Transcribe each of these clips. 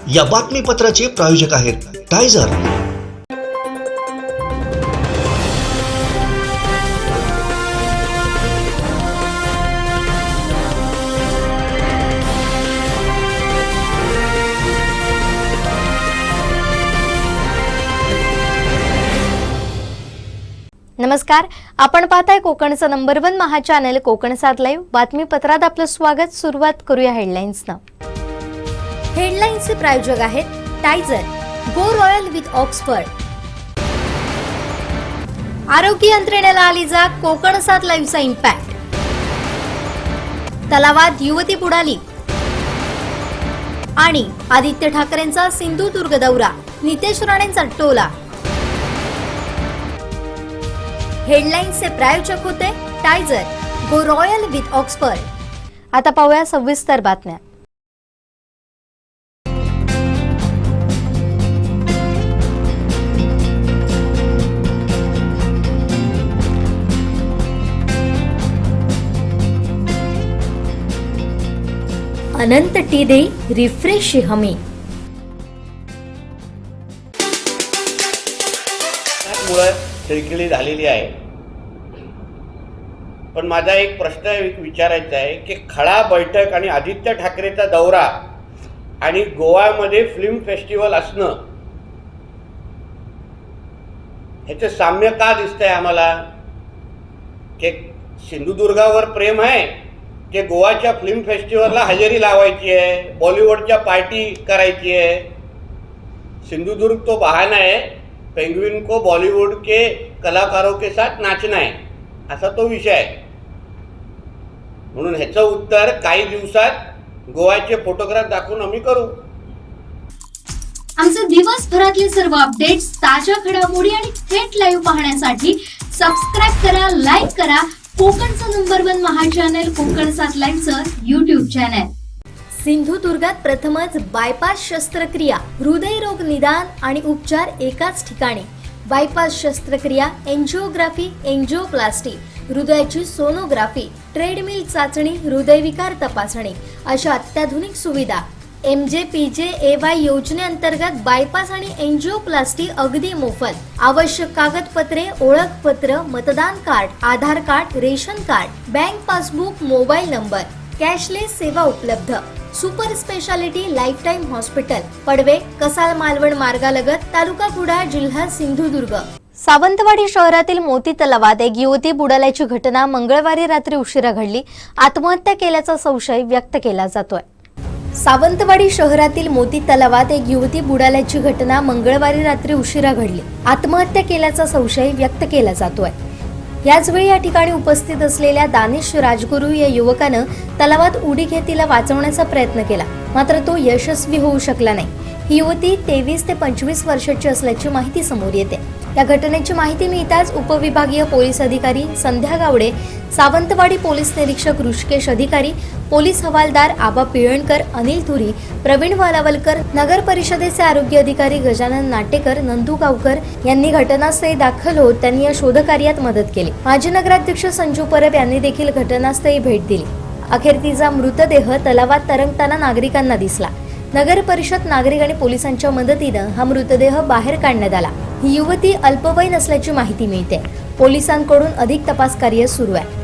या बातमीपत्राचे प्रायोजक आहेत टायझर। नमस्कार, आपण पाहताय कोकणचं नंबर 1 महा चॅनल कोकण 7 लाईव्ह। बातमीपत्रात आपलं स्वागत। सुरुवात करूया हेडलाईन्सनं। हेडलाईन्सचे प्रायोजक आहेत टायझर, गो रॉयल विथ ऑक्सफर्ड। आरोग्य यंत्रणेला आली जाग, कोकण 7 लाईव्हचा इम्पॅक्ट। तलावात युवती बुडाली आणि आदित्य ठाकरेंचा सिंधुदुर्ग दौरा, नितेश राणेंचा टोला। हेडलाईन्सचे प्रायोजक होते टायझर, गो रॉयल विथ ऑक्सफर्ड। आता पाहूया सविस्तर बातम्या। अनंत टी दे रिफ्रेश हमी। मुळे खिळखिळी झालेली आहे, पण माझा एक प्रश्न विचारायचा आहे की खळा बैठक आणि आदित्य ठाकरेचा दौरा आणि गोव्यामध्ये फिल्म फेस्टिवल असणं ह्याचं साम्य का दिसतंय आम्हाला? की सिंधुदुर्गावर प्रेम आहे की गोवाच्या फिल्म फेस्टिवलला हजेरी लावायची आहे, बॉलिवूडच्या पार्टी करायची आहे? सिंधुदुर्ग तो बहाना है, पेंग्विन को बॉलीवुड के कलाकारों के साथ नाचना है, असा तो विषय आहे। म्हणून ह्याचं उत्तर काही दिवसात गोव्याचे फोटोग्राफ दाखवून आम्ही करू। आमचे दिवसभरातले सर्व अपडेट्स, ताज्या घडामोडी आणि थेट लाईव्ह पाहण्यासाठी सबस्क्राइब करा, लाईक करा कोकणचं नंबर 1 महा चॅनल कोकण 7 लाईव्हचं YouTube चॅनल। सिंधुदुर्गात प्रथमच बायपास शस्त्रक्रिया, हृदयरोग निदान आणि उपचार एकाच ठिकाणी। बायपास शस्त्रक्रिया, एंजिओग्राफी, एंजिओप्लास्टी, हृदयाची सोनोग्राफी, ट्रेडमिल चाचणी, हृदयविकार तपासणी अशा अत्याधुनिक सुविधा। MJPJAY योजनेअंतर्गत बायपास आणि एंजिओप्लास्टी अगदी मोफत। आवश्यक कागदपत्रे, ओळखपत्र, मतदान card, Aadhaar card, ration card, bank passbook, mobile number, cashless सेवा उपलब्ध। Super speciality life time hospital, Padave, Kasal Malvan मार्गालगत, तालुका कुडाळ, जिल्हा सिंधुदुर्ग। सावंतवाडी शहरातील मोती तलावात एक युवती बुडाल्याची घटना मंगळवारी रात्री उशिरा घडली। आत्महत्या केल्याचा संशय व्यक्त केला जातोय। सावंतवाडी शहरातील मोती तलावात एक युवती बुडाल्याची घटना मंगळवारी रात्री उशिरा घडली। आत्महत्या केल्याचा संशय व्यक्त केला जातोय। याचवेळी या ठिकाणी उपस्थित असलेल्या दानिश राजगुरू या युवकानं तलावात उडी घेत तिला वाचवण्याचा प्रयत्न केला, मात्र तो यशस्वी होऊ शकला नाही। ही युवती 23 ते 25 वर्षाची असल्याची माहिती समोर येते। या घटनेची माहिती मिळताच उपविभागीय पोलीस अधिकारी संध्या गावडे, सावंतवाडी पोलीस निरीक्षक ऋषिकेश अधिकारी, पोलीस हवालदार आबा पिळणकर, अनिल धुरी, प्रवीण वालावलकर, नगर परिषदेचे आरोग्य अधिकारी गजानन नाटेकर, नंदू गावकर यांनी घटनास्थळी दाखल होत त्यांनी या शोधकार्यात मदत केली। माजी नगराध्यक्ष संजू परब यांनी देखील घटनास्थळी भेट दिली। अखेर तिचा मृतदेह तलावात तरंगताना नागरिकांना दिसला। नगर परिषद, नागरिक आणि पोलिसांच्या मदतीनं हा मृतदेह बाहेर काढण्यात आला। ही युवती अल्पवयीन असल्याची माहिती मिळते। पोलिसांकडून अधिक तपास कार्य सुरू आहे।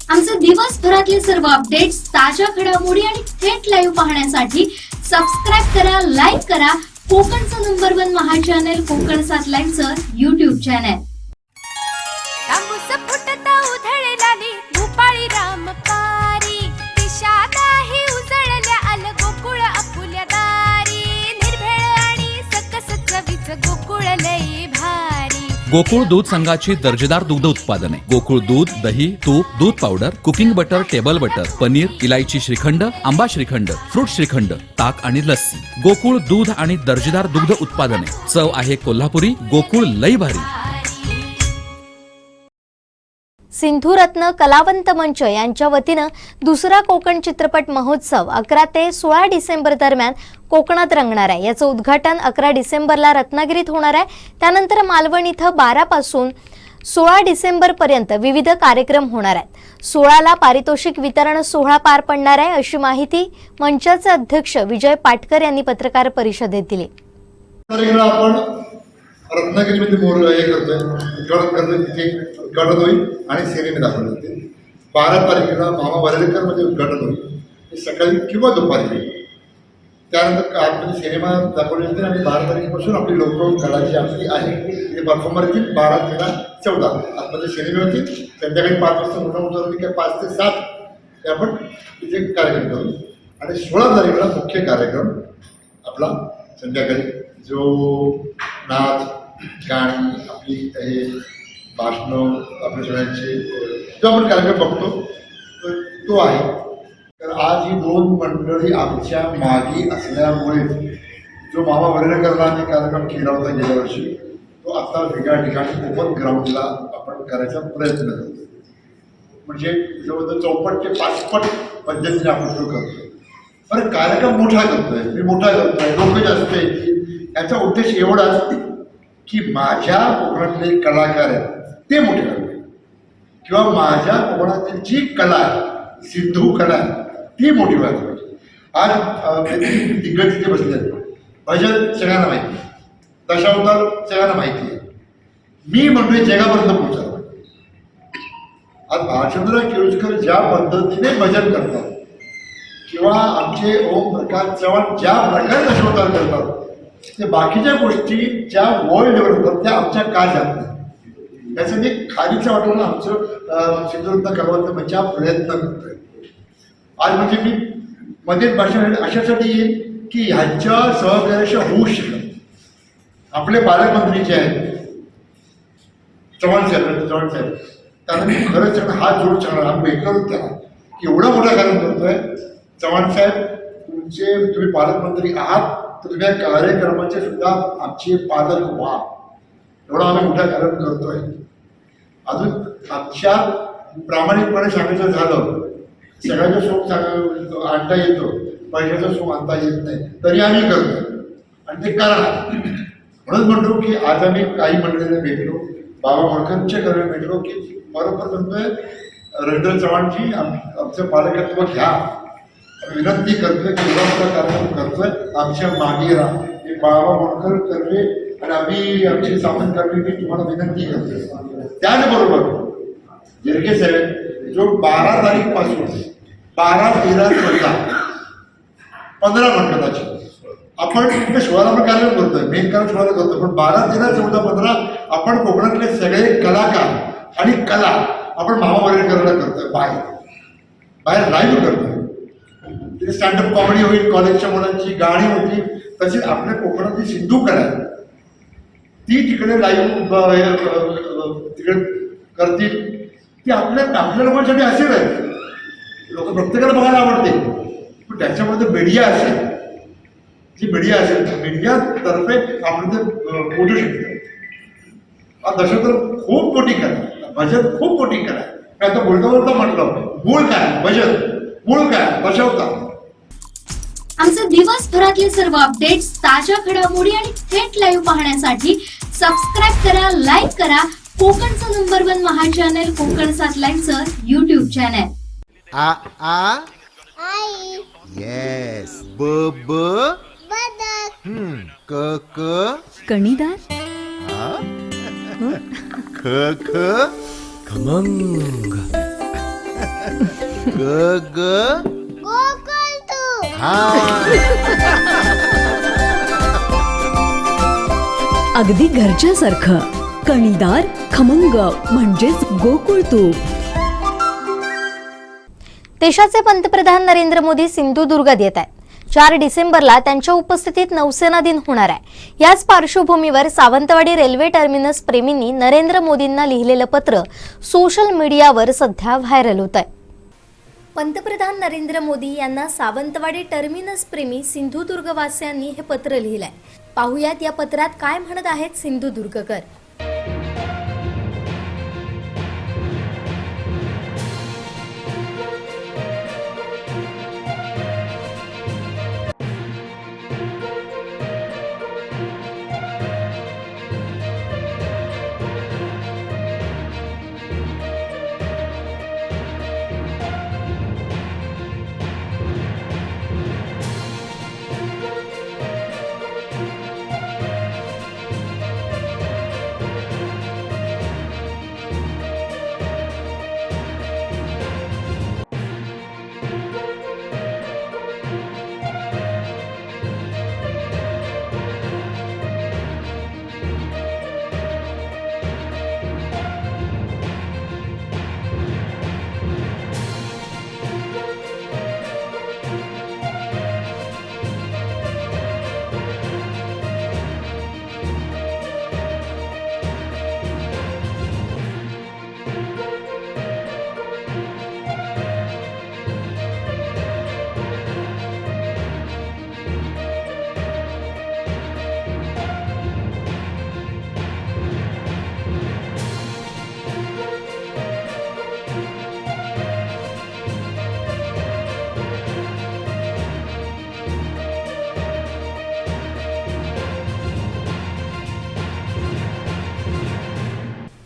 आमचे दिवसभरातले सर्व अपडेट्स, ताज्या घडामोडी आणि थेट लाईव्ह पाहण्यासाठी सबस्क्राइब करा, लाईक करा कोकणचं नंबर 1 महा चॅनल कोकण 7 लाईव्हचं YouTube चॅनल। भूपाळी रामपारी दिशादाही उजळल्या आल गोकुळ आपुल्या दारी, निर्भेळ आणि सकस चवीचं गोकुळ लई भारी। गोकुळ दूध संघाची दर्जेदार दुग्ध उत्पादने, गोकुळ दूध, दही, तूप, दूध powder, cooking butter, table butter, paneer, इलायची श्रीखंड, आंबा श्रीखंड, फ्रूट श्रीखंड, ताक आणि लस्सी। गोकुळ दूध आणि दर्जेदार दुग्ध उत्पादने, चव आहे कोल्हापुरी, गोकुळ लई भारी। सिंधुरत्न कलावंत मंच यांच्या वतीनं दुसरा कोकण चित्रपट महोत्सव 11 ते 16 डिसेंबर दरम्यान कोकणात रंगणार आहे। याचं उद्घाटन 11 डिसेंबरला रत्नागिरीत होणार आहे। त्यानंतर मालवण इथं 12 पासून 16 डिसेंबरपर्यंत विविध कार्यक्रम होणार आहेत. 16ला पारितोषिक वितरण सोहळा पार पडणार आहे, अशी माहिती मंचाचे अध्यक्ष विजय पाटकर यांनी पत्रकार परिषदेत दिली. तारखेला आपण रत्नागिरीमध्ये हे करतोय, उद्घाटन करतोय, तिथे उद्घाटन होईल आणि सिनेमे दाखवले जातील. 12 तारखेला मामा वरेडकरमध्ये उद्घाटन होईल, सकाळी किंवा दुपारी होईल. त्यानंतर आतमध्ये सिनेमा दाखवले जातील आणि 12 तारखेपासून आपली लोककला जी आपली आहे ते परफॉर्मर येतील. 12, 13, 14 आतमध्ये सिनेमे होतील. संध्याकाळी 5 वाजता मोठा मोठा होती किंवा 5 ते 7 हे आपण तिथे कार्यक्रम करू. आणि 16 तारखेला मुख्य कार्यक्रम आपला संध्याकाळी जो नाच गाणी आपली हे भाषणं आपल्या सगळ्यांचे जो आपण कार्यक्रम बघतो तो आहे. तर आज ही 2 मंडळी आमच्या मागे असल्यामुळे जो मामा वरेडकरला आम्ही कार्यक्रम केला होता गेल्या वर्षी तो आता वेगळ्या ठिकाणी ओपन ग्राउंडला आपण करायचा प्रयत्न करतो. म्हणजे जवळजवळ 4 ते 5 पद्धतीने आपण तो करतोय. बरं, कार्यक्रम मोठा करतोय, मी मोठा करतोय, लोक जास्त येतील, याचा उद्देश एवढाच की माझ्या कोकणातले कलाकार आहेत ते मोठे करते किंवा माझ्या कोकणातील जी कला आहे, सिंधू कला आहे, ती मोठी व्हायला पाहिजे. आज दिग्गज तिथे बसले आहेत. भजन सगळ्यांना माहिती आहे, दशावतार सगळ्यांना माहिती आहे. मी म्हणतोय जगापर्यंत पोहोचायला. आज भालचंद्र केळुसकर ज्या पद्धतीने भजन करतात किंवा आमचे ओम प्रकाश चव्हाण ज्या प्रकारे दशावतार करतात, ते बाकीच्या गोष्टी ज्या वर्ल्ड लेवल होतात त्या आमच्या का जात नाही. त्याचं मी खालीचं वाटवून आमचं सिंधुदुर्ग कलावंत म्हणजे प्रयत्न करतोय. आज म्हणजे मी मध्ये भाषण अशासाठी येईल की ह्यांच्या सहकार्याशिवाय होऊ शकत. आपले पालकमंत्री जे आहेत चव्हाण साहेब त्यांना मी खरंच हात जोडून सांगणार, आम्ही भेटलो होतो त्यांना की एवढा मोठा कार्यक्रम करतोय. चव्हाण साहेब तुम्ही पालकमंत्री आहात तर तुम्ही या कार्यक्रमाचे सुद्धा आमचे पालक व्हा. एवढा आम्ही मोठा कार्यक्रम करतोय. अजून आमच्या प्रामाणिकपणे सांगायचं झालं, सगळ्याचं सुख आणता येतो, पैशाचं सुख आणता येत नाही, तरी आम्ही करतो आणि ते करणार. म्हणून म्हणतो की आज आम्ही काही मंडळींना भेटलो, बाबा मोडकरच्या घरी भेटलो की बरोबर म्हणतोय रवींद्र चव्हाणजी आमचं पालकत्व घ्या. विनंती करतोय की एवढा मोठा कार्यक्रम करतोय, आमच्या मागे राहा. मी बाबा मोडकर करवे आणि आम्ही आमची सामंत करवे मी तुम्हाला विनंती करतोय. त्याचबरोबर जिरगे साहेब जो 12 तारीखपासून 12, 13, 14, 15 मंडळाचे आपण 16ला पण कार्यक्रम करतोय, मेन कारण 16ला करतोय, पण 12, 13, 14, 15 आपण कोकणातले सगळे कलाकार आणि कला आपण मामा वरेडकरला करतोय. बाहेर लाईव्ह करतोय. तिथे स्टँडअप कॉमेडी होईल, कॉलेजच्या मुलांची गाणी होती, तसेच आपल्या कोकणातली सिंधू कला आहे ती तिकडे लाईव्ह तिकडे करतील. ती आपल्या लोकांसाठी असेल आहे. लोक प्रत्येकाला बघायला आवडते, पण त्याच्यामध्ये मीडिया असेल, जी मीडिया असेल मीडियातर्फे आपण ते पोचू शकतो. दशावतार खूप मोठी कला, भजन खूप मोठी कला आहे. मी आता बोलता म्हटलं मूळ काय भजन, मूळ काय दशावतार. आमचे दिवसभरातले सर्व अपडेट्स, ताज्या घडामोडी आणि थेट लाईव्ह पाहण्यासाठी सबस्क्राईब करा, लाईक करा कोकणचं नंबर 1 महा चॅनल कोकण 7 लाईनचं YouTube चॅनल. आ आ आई येस ब ब बदक क क कणीदार ख ख खमंग ग ग गोकुळ तू अगदी घरच्यासारखं कणीदार खमंग म्हणजेच गोकुळ तूप. देशाचे पंतप्रधान नरेंद्र मोदी सिंधुदुर्गात येत आहेत. 4 डिसेंबरला त्यांच्या उपस्थितीत नौसेना दिन होणार आहे. याच पार्श्वभूमीवर सावंतवाडी रेल्वे टर्मिनस प्रेमींनी नरेंद्र मोदींना लिहिलेलं पत्र सोशल मीडियावर सध्या व्हायरल होत आहे. पंतप्रधान नरेंद्र मोदी यांना सावंतवाडी टर्मिनस प्रेमी सिंधुदुर्गवासियांनी हे पत्र लिहिलंय. पाहुयात या पत्रात काय म्हणत आहेत सिंधुदुर्गकर.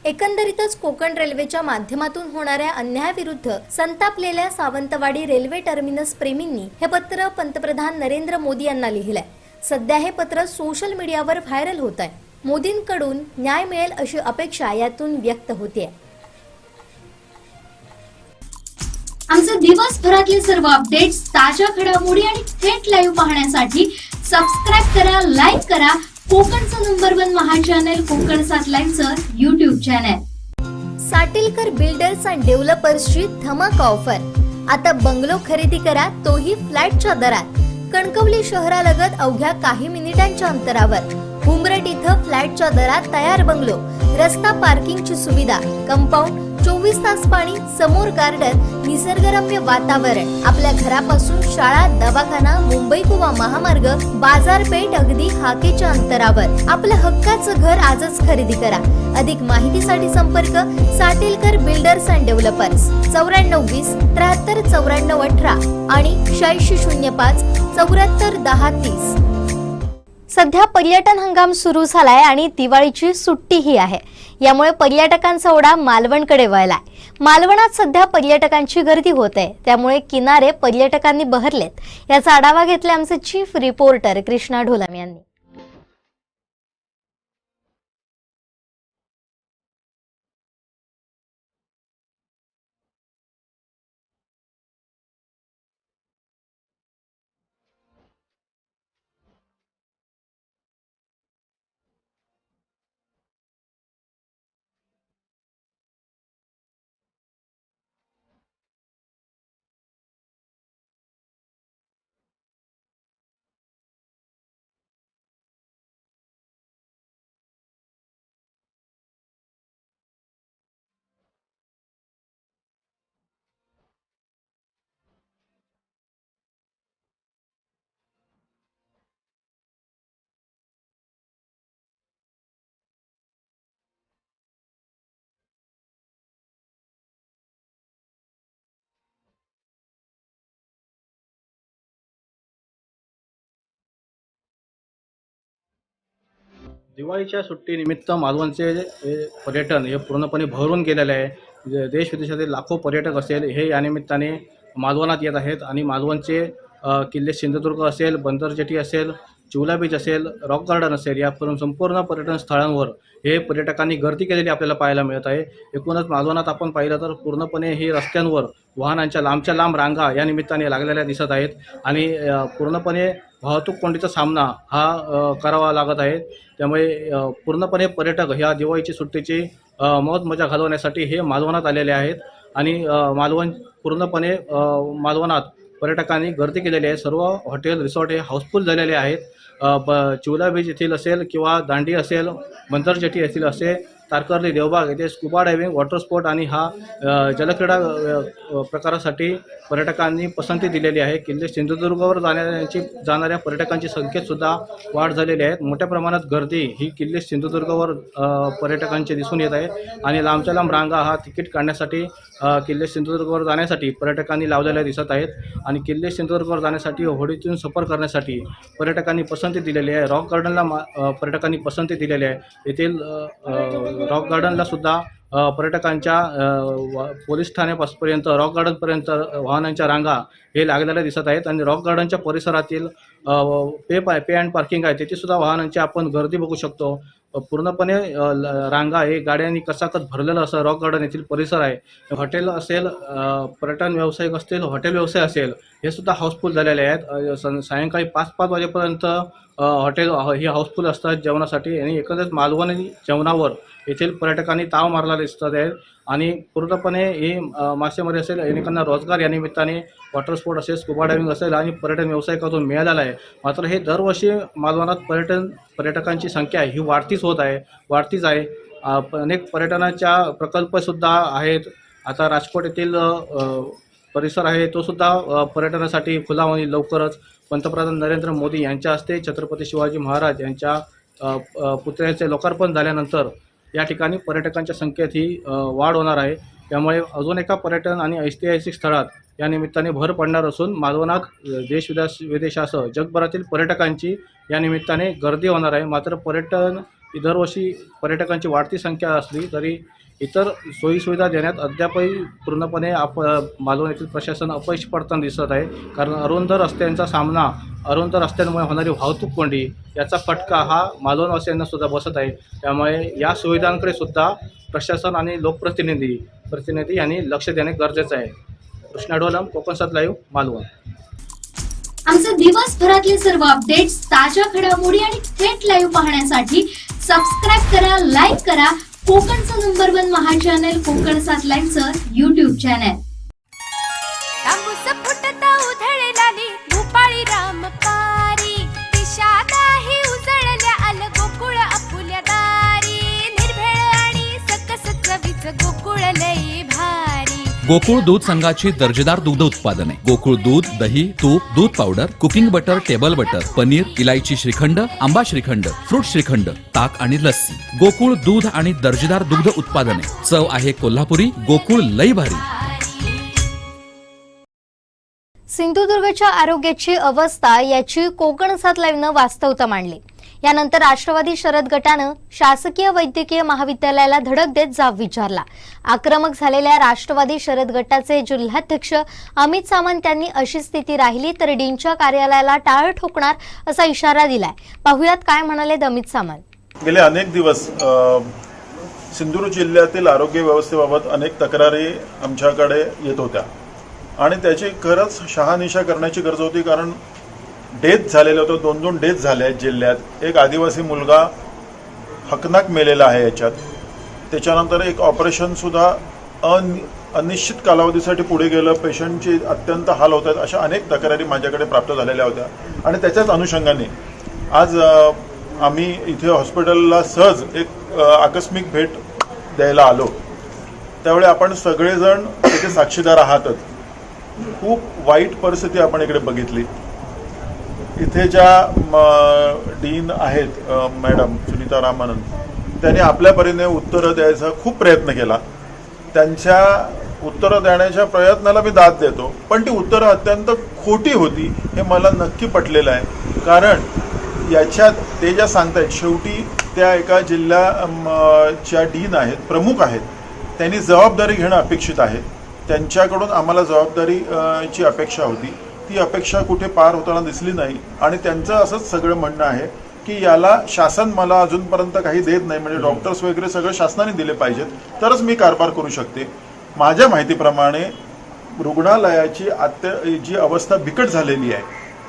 एकंदरीतच कोकण रेल्वेच्या माध्यमातून होणाऱ्या अन्यायाविरुद्ध संतापलेल्या सावंतवाडी रेल्वे टर्मिनस प्रेमींनी हे पत्र पंतप्रधान नरेंद्र मोदी यांना लिहिलंय. सध्या हे पत्र सोशल मीडियावर व्हायरल होत आहे. मोदींकडून न्याय मिळेल अशी अपेक्षा यातून व्यक्त होते. आमचे दिवसभरातले सर्व अपडेट्स, ताज्या घडामोडी आणि थेट लाईव्ह पाहण्यासाठी सबस्क्राईब करा, लाईक करा कोकणचं नंबर 1 महा चॅनल कोकण 7 लाईव्हचं YouTube channel. Satilkar builders and डेव्हलपर्सची धमाका ऑफर. आता बंगलो खरेदी करा, तोही फ्लॅटच्या दरात. कणकवली शहरालगत अवघ्या काही मिनिटांच्या अंतरावर उमरट इथं फ्लॅटच्या दरात तयार बंगलो, रस्ता पार्किंगची सुविधा, कंपाऊंड, 24 तास पाणी, समोर गार्डन, निसर्गरम्य वातावरण. आपल्या घरापासून शाळा, दवाखाना, मुंबई गोवा महामार्ग, बाजारपेठ अगदी हाकेच्या अंतरावर. आपलं हक्काचं घर आजच खरेदी करा. अधिक माहितीसाठी संपर्क साटिलकर बिल्डर्स अँड डेव्हलपर्स 9420 73 94 18 आणि 8605 74 10 30. सध्या पर्यटन हंगाम सुरू झालाय आणि दिवाळीची सुट्टीही आहे. यामुळे पर्यटकांचा ओढा मालवणकडे वळलाय. मालवणात सध्या पर्यटकांची गर्दी होत आहे, त्यामुळे किनारे पर्यटकांनी बहरलेत. याचा आढावा घेतला आमचे चीफ रिपोर्टर कृष्णा ढोलम यांनी. दिवाळीच्या सुट्टीनिमित्त मालवणचे पर्यटन हे पूर्णपणे भरून गेलेले आहे. देश विदेशातील लाखो पर्यटक असेल हे या निमित्ताने मालवणात येत आहेत आणि मालवणचे किल्ले सिंधुदुर्ग असेल, बंदर जेटी असेल, चिवला बीच असेल, रॉक गार्डन असेल, या संपूर्ण पर्यटन स्थळांवर हे पर्यटकांनी गर्दी केलेली आपल्याला पाहायला मिळत आहे. एकूणच मालवणात आपण पाहिलं तर पूर्णपणे हे रस्त्यांवर वाहनांच्या लांबच्या लांब रांगा या निमित्ताने लागलेल्या दिसत आहेत आणि पूर्णपणे वाहतूक कोंडीचा सामना हा करावा लागत आहे. त्यामुळे पूर्णपणे पर्यटक ह्या दिवाळीची सुट्टीची मौज मजा घालवण्यासाठी हे मालवणात आलेले आहेत आणि मालवण पूर्णपणे मालवणात पर्यटकांनी गर्दी केलेली आहे. सर्व हॉटेल रिसॉर्ट हे हाऊसफुल झालेले आहेत. चिवला बीच येथील असेल किंवा दांडी असेल, बंदर जेटी येथील असेल, तारकर्ली, देवबाग येथे स्कुबा डायव्हिंग, वॉटर स्पोर्ट आणि हा जलक्रीडा प्रकारासाठी पर्यटकांनी पसंती दिलेली आहे. किल्ले सिंधुदुर्गावर जाणाऱ्या पर्यटकांची संख्येतसुद्धा वाढ झालेली आहे. मोठ्या प्रमाणात गर्दी ही किल्ले सिंधुदुर्गावर पर्यटकांची दिसून येत आहे आणि लांबच्या लांब रांगा हा तिकीट काढण्यासाठी किल्ले सिंधुदुर्गावर जाण्यासाठी पर्यटकांनी लावलेल्या दिसत आहेत आणि किल्ले सिंधुदुर्गावर जाण्यासाठी होडीतून सफर करण्यासाठी पर्यटकांनी पसंती दिलेली आहे. रॉक गार्डनला पर्यटकांनी पसंती दिलेली आहे. येथील रॉक गार्डनला सुद्धा पर्यटकांच्या पोलीस ठाण्यापासूनपर्यंत रॉक गार्डनपर्यंत वाहनांच्या रांगा हे लागलेल्या दिसत आहेत आणि रॉक गार्डनच्या परिसरातील पे अँड पार्किंग आहे तिथेसुद्धा वाहनांची आपण गर्दी बघू शकतो. पूर्णपणे रांगा हे गाड्यांनी कसाकस भरलेलं असं रॉक गार्डन येथील परिसर आहे. हॉटेल असेल, पर्यटन व्यावसायिक असतील, हॉटेल व्यवसाय असेल, हे सुद्धा हाऊसफुल झालेले आहेत. सायंकाळी 5-5 वाजेपर्यंत हॉटेल हे हाऊसफुल असतात जेवणासाठी आणि एकंदरीत मालवणी जेवणावर येथील पर्यटकांनी ताव मारला दिसत आहेत आणि पूर्णपणे ही मासेमारी असेल, अनेकांना रोजगार या निमित्ताने वॉटर स्पोर्ट असेल, स्कुबा डायव्हिंग असेल आणि पर्यटन व्यावसायिकातून मिळालेला आहे. मात्र हे दरवर्षी मालवणात पर्यटकांची संख्या ही वाढतीच आहे. अनेक पर्यटनाच्या प्रकल्पसुद्धा आहेत. आता राजकोट येथील परिसर आहे तो सुद्धा पर्यटनासाठी खुला होईल लवकरच. पंतप्रधान नरेंद्र मोदी यांच्या हस्ते छत्रपती शिवाजी महाराज यांच्या पुतळ्याचे लोकार्पण झाल्यानंतर या ठिकाणी पर्यटकांच्या संख्येत ही वाढ होणार आहे. त्यामुळे अजून एका पर्यटन आणि ऐतिहासिक स्थळात या निमित्ताने भर पडणार असून मालवणात देश विदेशासह जगभरातील पर्यटकांची या निमित्ताने गर्दी होणार आहे. मात्र पर्यटन दरवर्षी पर्यटकांची वाढती संख्या असली तरी इतर सोयीसुविधा देण्यात अद्यापही पूर्णपणे मालवण येथील प्रशासन अपयशी पडताना दिसत आहे. कारण अरुंद रस्त्यांचा सामना, अरुंद रस्त्यांमुळे होणारी वाहतूक कोंडी याचा फटका हा मालवणवासियांना सुद्धा बसत आहे. त्यामुळे या सुविधांकडे सुद्धा प्रशासन आणि लोकप्रतिनिधी यांनी लक्ष देणे गरजेचं आहे. कृष्णा डोलम, कोकण 7 लाईव्ह, मालवण. आमचे दिवसभरातले सर्व अपडेट्स, ताज्या घडामोडी आणि थेट लाईव्ह पाहण्यासाठी सबस्क्राईब करा, लाईक करा कोकणचं नंबर 1 महा चॅनल कोकण 7 लाईव्हचं YouTube चॅनल. तांबूस फुटता उधळलाली भूपाळी रामपारी दिशा नाही उजळल्या आल गोकुळ आपुल्या दारी निर्भेळ आणि सकस चवीच गोकुळ लई भारी. गोकुळ दूध संघाची दर्जेदार दुग्ध उत्पादने गोकुळ दूध, दही, तूप, दूध powder, cooking butter, table butter, paneer, इलायची श्रीखंड, आंबा श्रीखंड, फ्रूट श्रीखंड, ताक आणि लस्सी. गोकुळ दूध आणि दर्जेदार दुग्ध उत्पादने. चव आहे कोल्हापुरी. गोकुळ लई भारी. सिंधुदुर्गच्या आरोग्याची अवस्था याची कोकण 7 लाईव्हनं वास्तवता मांडली. यानंतर राष्ट्रवादी शरद गटानं शासकीय वैद्यकीय महाविद्यालयाला धडक देत जाब विचारला. आक्रमक झालेल्या राष्ट्रवादी शरद गटाचे जिल्हाध्यक्ष अमित सामंत यांनी अशी स्थिती राहिली तर डीनच्या कार्यालयाला टाळ ठोकणार असा इशारा दिलाय. पाहुयात काय म्हणाले अमित सामंत. गेले अनेक दिवस सिंधुदुर्ग जिल्ह्यातील आरोग्य व्यवस्थेबाबत अनेक तक्रारी आमच्याकडे येत होत्या आणि त्याची खरंच शहानिशा करण्याची गरज होती. कारण डेथ झालेलं होतं, 2 डेथ झाल्या आहेत जिल्ह्यात. एक आदिवासी मुलगा हकनाक मेलेला आहे याच्यात. त्याच्यानंतर एक ऑपरेशनसुद्धा अनिश्चित कालावधीसाठी पुढे गेलं. पेशंटची अत्यंत हाल होत आहेत. अशा अनेक तक्रारी माझ्याकडे प्राप्त झालेल्या होत्या आणि त्याच्याच अनुषंगाने आज आम्ही इथे हॉस्पिटलला सहज एक आकस्मिक भेट द्यायला आलो. त्यावेळी आपण सगळेजण त्याचे साक्षीदार आहातच. खूप वाईट परिस्थिती आपण इकडे बघितली. इथे ज्या डीन आहेत मॅडम सुनीता रामानंद, त्यांनी आपल्या परीने उत्तरं द्यायचा खूप प्रयत्न केला. त्यांच्या उत्तरं देण्याच्या प्रयत्नाला मी दाद देतो, पण ती उत्तरं अत्यंत खोटी होती हे मला नक्की पटलेलं आहे. कारण याच्यात ते ज्या सांगतायत, शेवटी त्या एका जिल्ह्याच्या डीन आहेत, प्रमुख आहेत, त्यांनी जबाबदारी घेणं अपेक्षित आहे. त्यांच्याकडून आम्हाला जबाबदारीची अपेक्षा होती. ती अपेक्षा कुठे पार होताना दिसली नाही आणि त्यांचं असंच सगळं म्हणणं आहे की याला शासन मला अजूनपर्यंत काही देत नाही, म्हणजे डॉक्टर्स वगैरे सगळं शासनाने दिले पाहिजेत तरच मी कारभार करू शकते. माझ्या माहितीप्रमाणे रुग्णालयाची जी अवस्था बिकट झालेली आहे,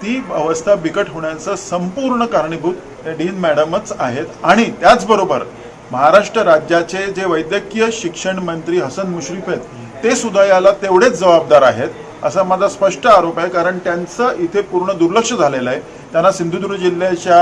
ती अवस्था बिकट होण्याचं संपूर्ण कारणीभूत डीन मॅडमच आहेत. आणि त्याचबरोबर महाराष्ट्र राज्याचे जे वैद्यकीय शिक्षण मंत्री हसन मुश्रीफ आहेत, ते सुद्धा याला तेवढेच जबाबदार आहेत असा माझा स्पष्ट आरोप आहे. कारण त्यांचं इथे पूर्ण दुर्लक्ष झालेलं आहे. त्यांना सिंधुदुर्ग जिल्ह्याच्या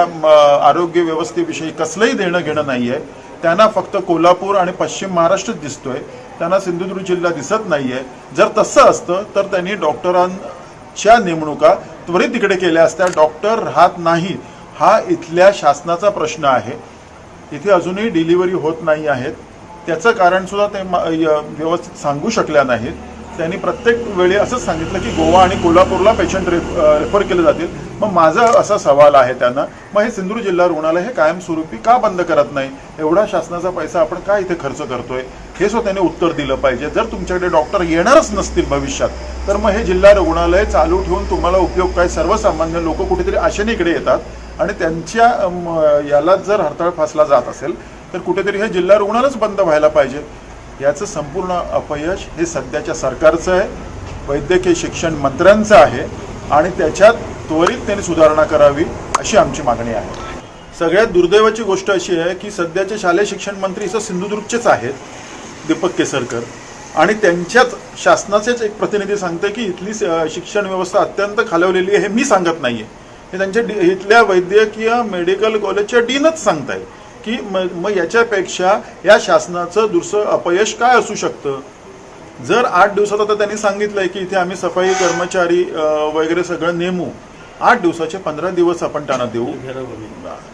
आरोग्य व्यवस्थेविषयी कसलंही देणं घेणं नाही आहे. त्यांना फक्त कोल्हापूर आणि पश्चिम महाराष्ट्रच दिसतोय, त्यांना सिंधुदुर्ग जिल्हा दिसत नाही आहे. जर तसं असतं तर त्यांनी डॉक्टरांच्या नेमणुका त्वरित तिकडे केल्या असत्या. डॉक्टर राहत नाही हा इथल्या शासनाचा प्रश्न आहे. इथे अजूनही डिलिव्हरी होत नाही आहेत. त्याचं कारणसुद्धा ते व्यवस्थित सांगू शकल्या नाहीत. त्यांनी प्रत्येक वेळी असंच सांगितलं की गोवा आणि कोल्हापूरला पेशंट रेफर केले जातील. मग माझा असा सवाल आहे त्यांना, मग हे सिंधुदुर्ग जिल्हा रुग्णालय हे कायमस्वरूपी का बंद करत नाही? एवढा शासनाचा पैसा आपण का इथे खर्च करतोय हे सुद्धा त्यांनी उत्तर दिलं पाहिजे. जर तुमच्याकडे डॉक्टर येणारच नसतील भविष्यात तर मग हे जिल्हा रुग्णालय चालू ठेवून तुम्हाला उपयोग काय? सर्वसामान्य लोक कुठेतरी आशेने इकडे येतात आणि त्यांच्या याला जर हरताळ फासला जात असेल तर कुठेतरी हे जिल्हा रुग्णालयच बंद व्हायला पाहिजे. याचं संपूर्ण अपयश हे सध्याच्या सरकारचं आहे, वैद्यकीय शिक्षण मंत्र्यांचं आहे आणि त्याच्यात त्वरित त्यांनी सुधारणा करावी अशी आमची मागणी आहे. सगळ्यात दुर्दैवाची गोष्ट अशी आहे की सध्याचे शालेय शिक्षण मंत्री इथं सिंधुदुर्गचेच आहेत, दीपक केसरकर, आणि त्यांच्याच शासनाचेच एक प्रतिनिधी सांगते की इथली शिक्षण व्यवस्था अत्यंत खालवलेली आहे. हे मी सांगत नाही आहे, हे त्यांच्या इथल्या वैद्यकीय मेडिकल कॉलेजच्या डीनच सांगताय की मग याच्यापेक्षा या शासनाचं दुसरं अपयश काय असू शकतं? जर 8 दिवसात आता त्यांनी सांगितलंय की इथे आम्ही सफाई कर्मचारी वगैरे सगळं नेमू, 8 दिवसाचे 15 दिवस आपण त्यांना देऊ,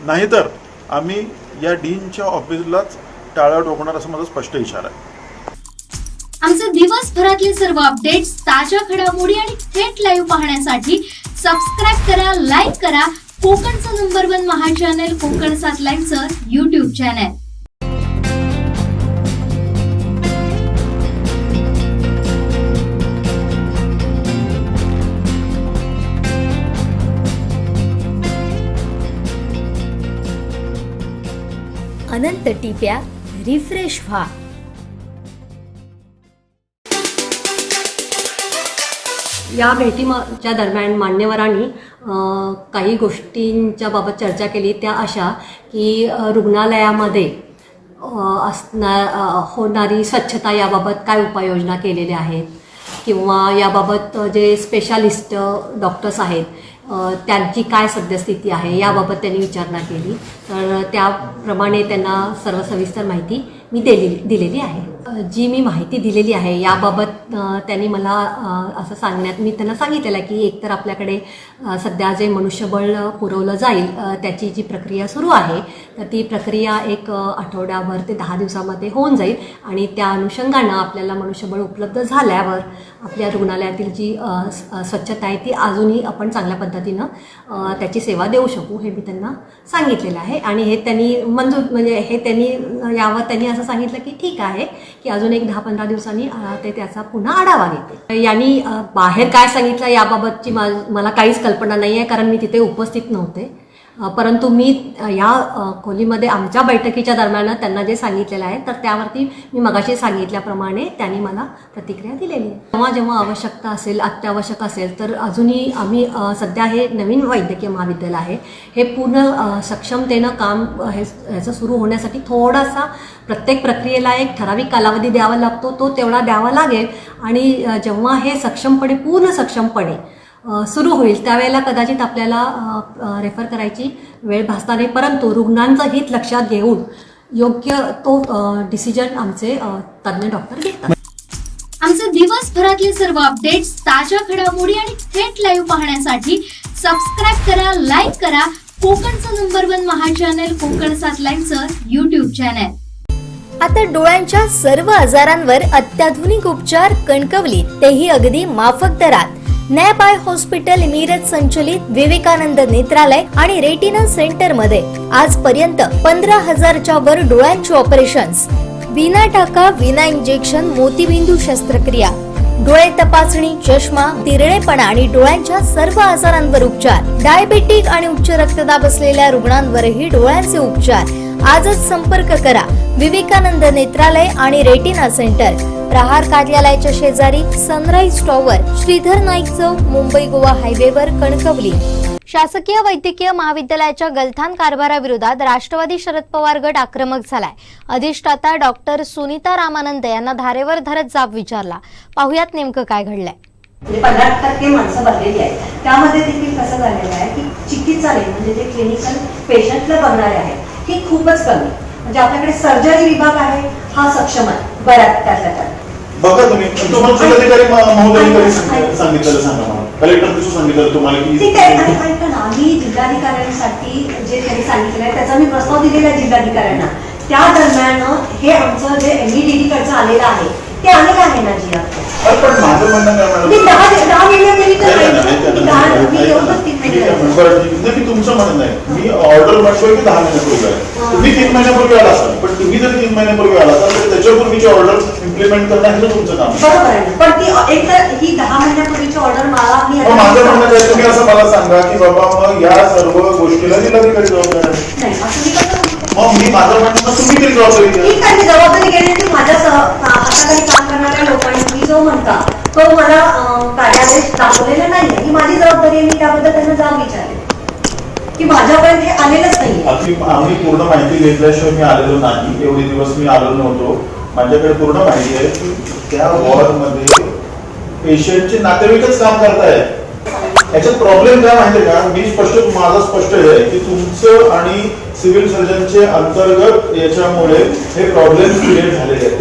नाहीतर आम्ही या डीनच्या ऑफिसलाच टाळा ठोकणार असं माझा स्पष्ट इशारा आहे. आमचे दिवसभरातले सर्व अपडेट्स, ताज्या घडामोडी आणि थेट लाईव्ह पाहण्यासाठी सबस्क्राईब करा, लाईक करा कोकणचं नंबर 1 महा चॅनल कोकण 7 लाईव्हचं YouTube चॅनल. अनंत टिप्या रिफ्रेश व्हा. या भेटीच्या दरम्यान मान्यवरांनी काही गोष्टींच्या बाबत चर्चा केली. त्या अशा की रुग्णालयामध्ये होणारी स्वच्छता याबाबत काय उपाययोजना केलेल्या आहेत किंवा याबाबत जे स्पेशालिस्ट डॉक्टर्स आहेत त्यांची काय सद्यस्थिती आहे याबाबत त्यांनी विचारणा केली. तर त्याप्रमाणे त्यांना सर्व सविस्तर माहिती मी दिलेली आहे. जी मी माहिती दिलेली आहे याबाबत त्यांनी मला असं सांगण्यात मी त्यांना सांगितलेलं आहे की एकतर आपल्याकडे सध्या जे मनुष्यबळ पुरवलं जाईल त्याची जी प्रक्रिया सुरू आहे तर ती प्रक्रिया एक आठवड्याभर ते 10 दिवसामध्ये होऊन जाईल आणि त्या अनुषंगानं आपल्याला मनुष्यबळ उपलब्ध झाल्यावर आपल्या रुग्णालयातील जी स्वच्छता आहे ती अजूनही आपण चांगल्या पद्धतीनं त्याची सेवा देऊ शकू हे मी त्यांना सांगितलेलं आहे. आणि हे त्यांनी मंजूर म्हणजे हे त्यांनी यावर त्यांनी असं सांगितलं की ठीक आहे की अजून एक 10-15 दिवसांनी ते त्याचा पुन्हा आढावा घेते. यांनी बाहेर काय सांगितलं याबाबतची मला काहीच कल्पना नाही आहे कारण मी तिथे उपस्थित नव्हते. परंतु मी या खोलीमध्ये आमच्या बैठकीच्या दरम्यान त्यांना जे सांगितलेलं आहे तर त्यावरती मी मगाशी सांगितल्याप्रमाणे त्यांनी मला प्रतिक्रिया दिलेली आहे. जेव्हा जेव्हा आवश्यकता असेल अत्यावश्यक असेल तर अजूनही आम्ही सध्या हे नवीन वैद्यकीय महाविद्यालय आहे हे पूर्ण सक्षमतेनं काम ह्याचं सुरू होण्यासाठी थोडासा प्रत्येक प्रक्रियेला एक ठराविक कालावधी द्यावा लागतो तो तेवढा द्यावा लागेल. आणि जेव्हा हे सक्षमपणे पूर्ण सक्षमपणे सुरू होईल त्यावेळेला कदाचित आपल्याला रेफर करायची वेळ भासणार नाही. परंतु रुग्णांचं हित लक्षात घेऊन योग्य तो डिसिजन आमचे तज्ज्ञ डॉक्टर घेतात. आमचे दिवसभरातले सर्व अपडेट्स, ताज्या घडामोडी आणि थेट लाईव्ह पाहण्यासाठी सबस्क्राईब करा, लाईक करा कोकणचं नंबर 1 महा चॅनल कोकण 7 लाईव्हचं YouTube चॅनल. आता डोळ्यांच्या सर्व आजारांवर अत्याधुनिक उपचार कणकवलीत, तेही अगदी माफक दरात. नॅप आय हॉस्पिटल मिरज संचलित विवेकानंद नेत्रालय आणि रेटिना सेंटर मध्ये आजपर्यंत 15,000च्या वर डोळ्यांची ऑपरेशन्स, विना टाका विना इंजेक्शन मोतीबिंदू शस्त्रक्रिया, डोळे तपासणी, चष्मा, तिरळेपणा आणि डोळ्यांच्या सर्व आजारांवर उपचार. डायबेटिक आणि उच्च रक्तदाब असलेल्या रुग्णांवरही डोळ्यांचे उपचार. आजच संपर्क करा विवेकानंद नेत्रालय आणि रेटिना सेंटर, प्रहार कार्यालयाच्या शेजारी, सनराईज टॉवर, श्रीधर नाईक चौक, मुंबई गोवा हायवेवर, कणकवली. शासकीय वैद्यकीय महाविद्यालयाच्या गलथान कारभाराविरोधात राष्ट्रवादी शरद पवार गट आक्रमक झालाय. अधिष्ठाता डॉक्टर सुनीता रामानंद यांना धारेवर धरत जाब विचारला. पाहुयात नेमकं काय घडलंय. 15% माणसं भरलेली आहेत. त्यामध्ये देखील कसं झालेलं आहे की चिकित्सालय म्हणजे जे क्लिनिकल पेशंटला बघणारे आहेत ही खूपच कमी. म्हणजे आपल्याकडे सर्जरी विभाग आहे हा सक्षम आहे बऱ्याच त्यातल्या. बघा तुम्ही तुम्हाला जिल्हाधिकारी महोदयांनी सांगितलेलं सांगा मला. कलेक्टर कसं सांगितलं तुम्हाला की ठीक आहे. आणि ऐका ना, मी जिल्हाधिकाऱ्यांसाठी जे त्यांनी सांगितलेलं आहे त्याचा मी प्रस्ताव दिलेला आहे जिल्हाधिकाऱ्यांना. त्या दरम्यान हे आमचं जे MDDD कडचं आलेलं आहे ते आलेलं आहे ना जी पण माझं म्हणणं काय मी तुमचं म्हणणं आहे मी ऑर्डर मागतोय की 10 महिन्यापूर्वी आहे. तुम्ही 3 महिन्यापूर्वी आला असाल पण तुम्ही जर 3 महिन्यापूर्वी आला असाल तर त्याच्यापूर्वीची ऑर्डर इम्प्लिमेंट करणं हे तुमचं काम. बरोबर आहे. पण ती एक तर ही 10 महिन्यापूर्वीची ऑर्डर मला माझं म्हणणं आहे तुम्ही असं मला सांगा की बाबा मग या सर्व गोष्टीला जिल्हाधिकारी जबाबदार आहे. मग मी माझं म्हणणं तुम्ही तरी जबाबदारी घेण्याची माझ्या हाताखाली काम करणाऱ्या लोकांनी मी जो म्हणता तो मला कार्यादेश दाखवलेला नाहीये ही माझी जबाबदारी आहे. मी त्याबद्दल त्यांना जाब विचारले की माझ्यापर्यंत हे आलेलंच नाही. आम्ही पूर्ण माहिती घेतल्याशिवाय मी आलेलो नाही. एवढे दिवस मी आलो नव्हतो. माझ्याकडे पूर्ण माहिती आहे की त्या वॉर्डमध्ये पेशंटचे नातेवाईकच काम करतायत. याच्यात प्रॉब्लेम काय माहितीये का मी माझं स्पष्ट आहे की तुमचं आणि सिव्हिल सर्जनचे अंतर्गत याच्यामुळे हे प्रॉब्लेम क्रिएट झालेले आहेत.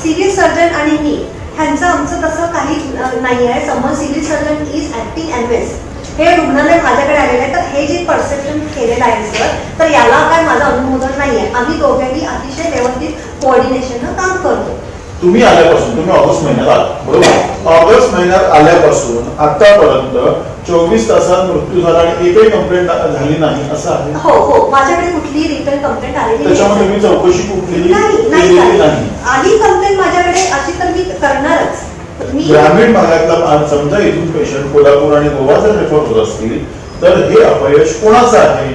सिव्हिल सर्जन आणि मी ह्यांचं आमचं तसं काही नाही आहे. समज सिव्हिल सर्जन इज ऍक्टिंग एनवेस हे रुग्णालय माझ्याकडे आलेलं आहे तर हे जे परसेप्शन केलेलं आहे सर तर याला काय माझं अनुमोदन नाही आहे. आम्ही दोघेही अतिशय व्यवस्थित कोऑर्डिनेशननं काम करतो. तुम्ही आल्यापासून तुम्ही ऑगस्ट महिन्यात बरोबर ऑगस्ट महिन्यात आल्यापासून आतापर्यंत 24 तासात मृत्यू झाला आणि एकही कंप्लेंट झाली नाही असं आहे. हो हो, माझ्याकडे कुठलीही रिटर्न कंप्लेंट आलेली त्याच्यामुळे नाही. तुम्ही चौकशी कुठली नाही केलेली नाही. आधी कंप्लेंट माझ्याकडे अशी तर मी करणारच. मी ग्रामीण भागातला आज समजा इथून पेशंट कोल्हापूर आणि गोवा जर रेफर होत असतील तर हे अपयश कोणाचं आहे?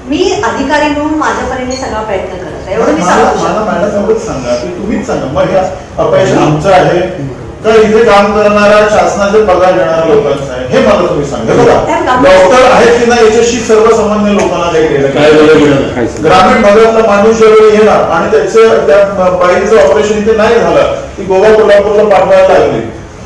मी अधिकारी म्हणून माझ्या परीने सगळा प्रयत्न करत आहे, एवढं मी सांगू शकते. मला मॅडम एवढंच सांगा की तुम्हीच सांगा मग हे अपयश आमचं आहे का इथे काम करणाऱ्या शासनाचे पगार घेणाऱ्या लोकांचं आहे? हे मला तुम्ही सांगा. बघा डॉक्टर आहेत की नाही याच्याशी सर्वसामान्य लोकांना काही केलं ग्रामीण भागातला माणूस ज्यावेळी येणार आणि त्याचं त्या बाईचं ऑपरेशन इथे नाही झालं ती गोवा कोल्हापूरला पाठवायला लागली,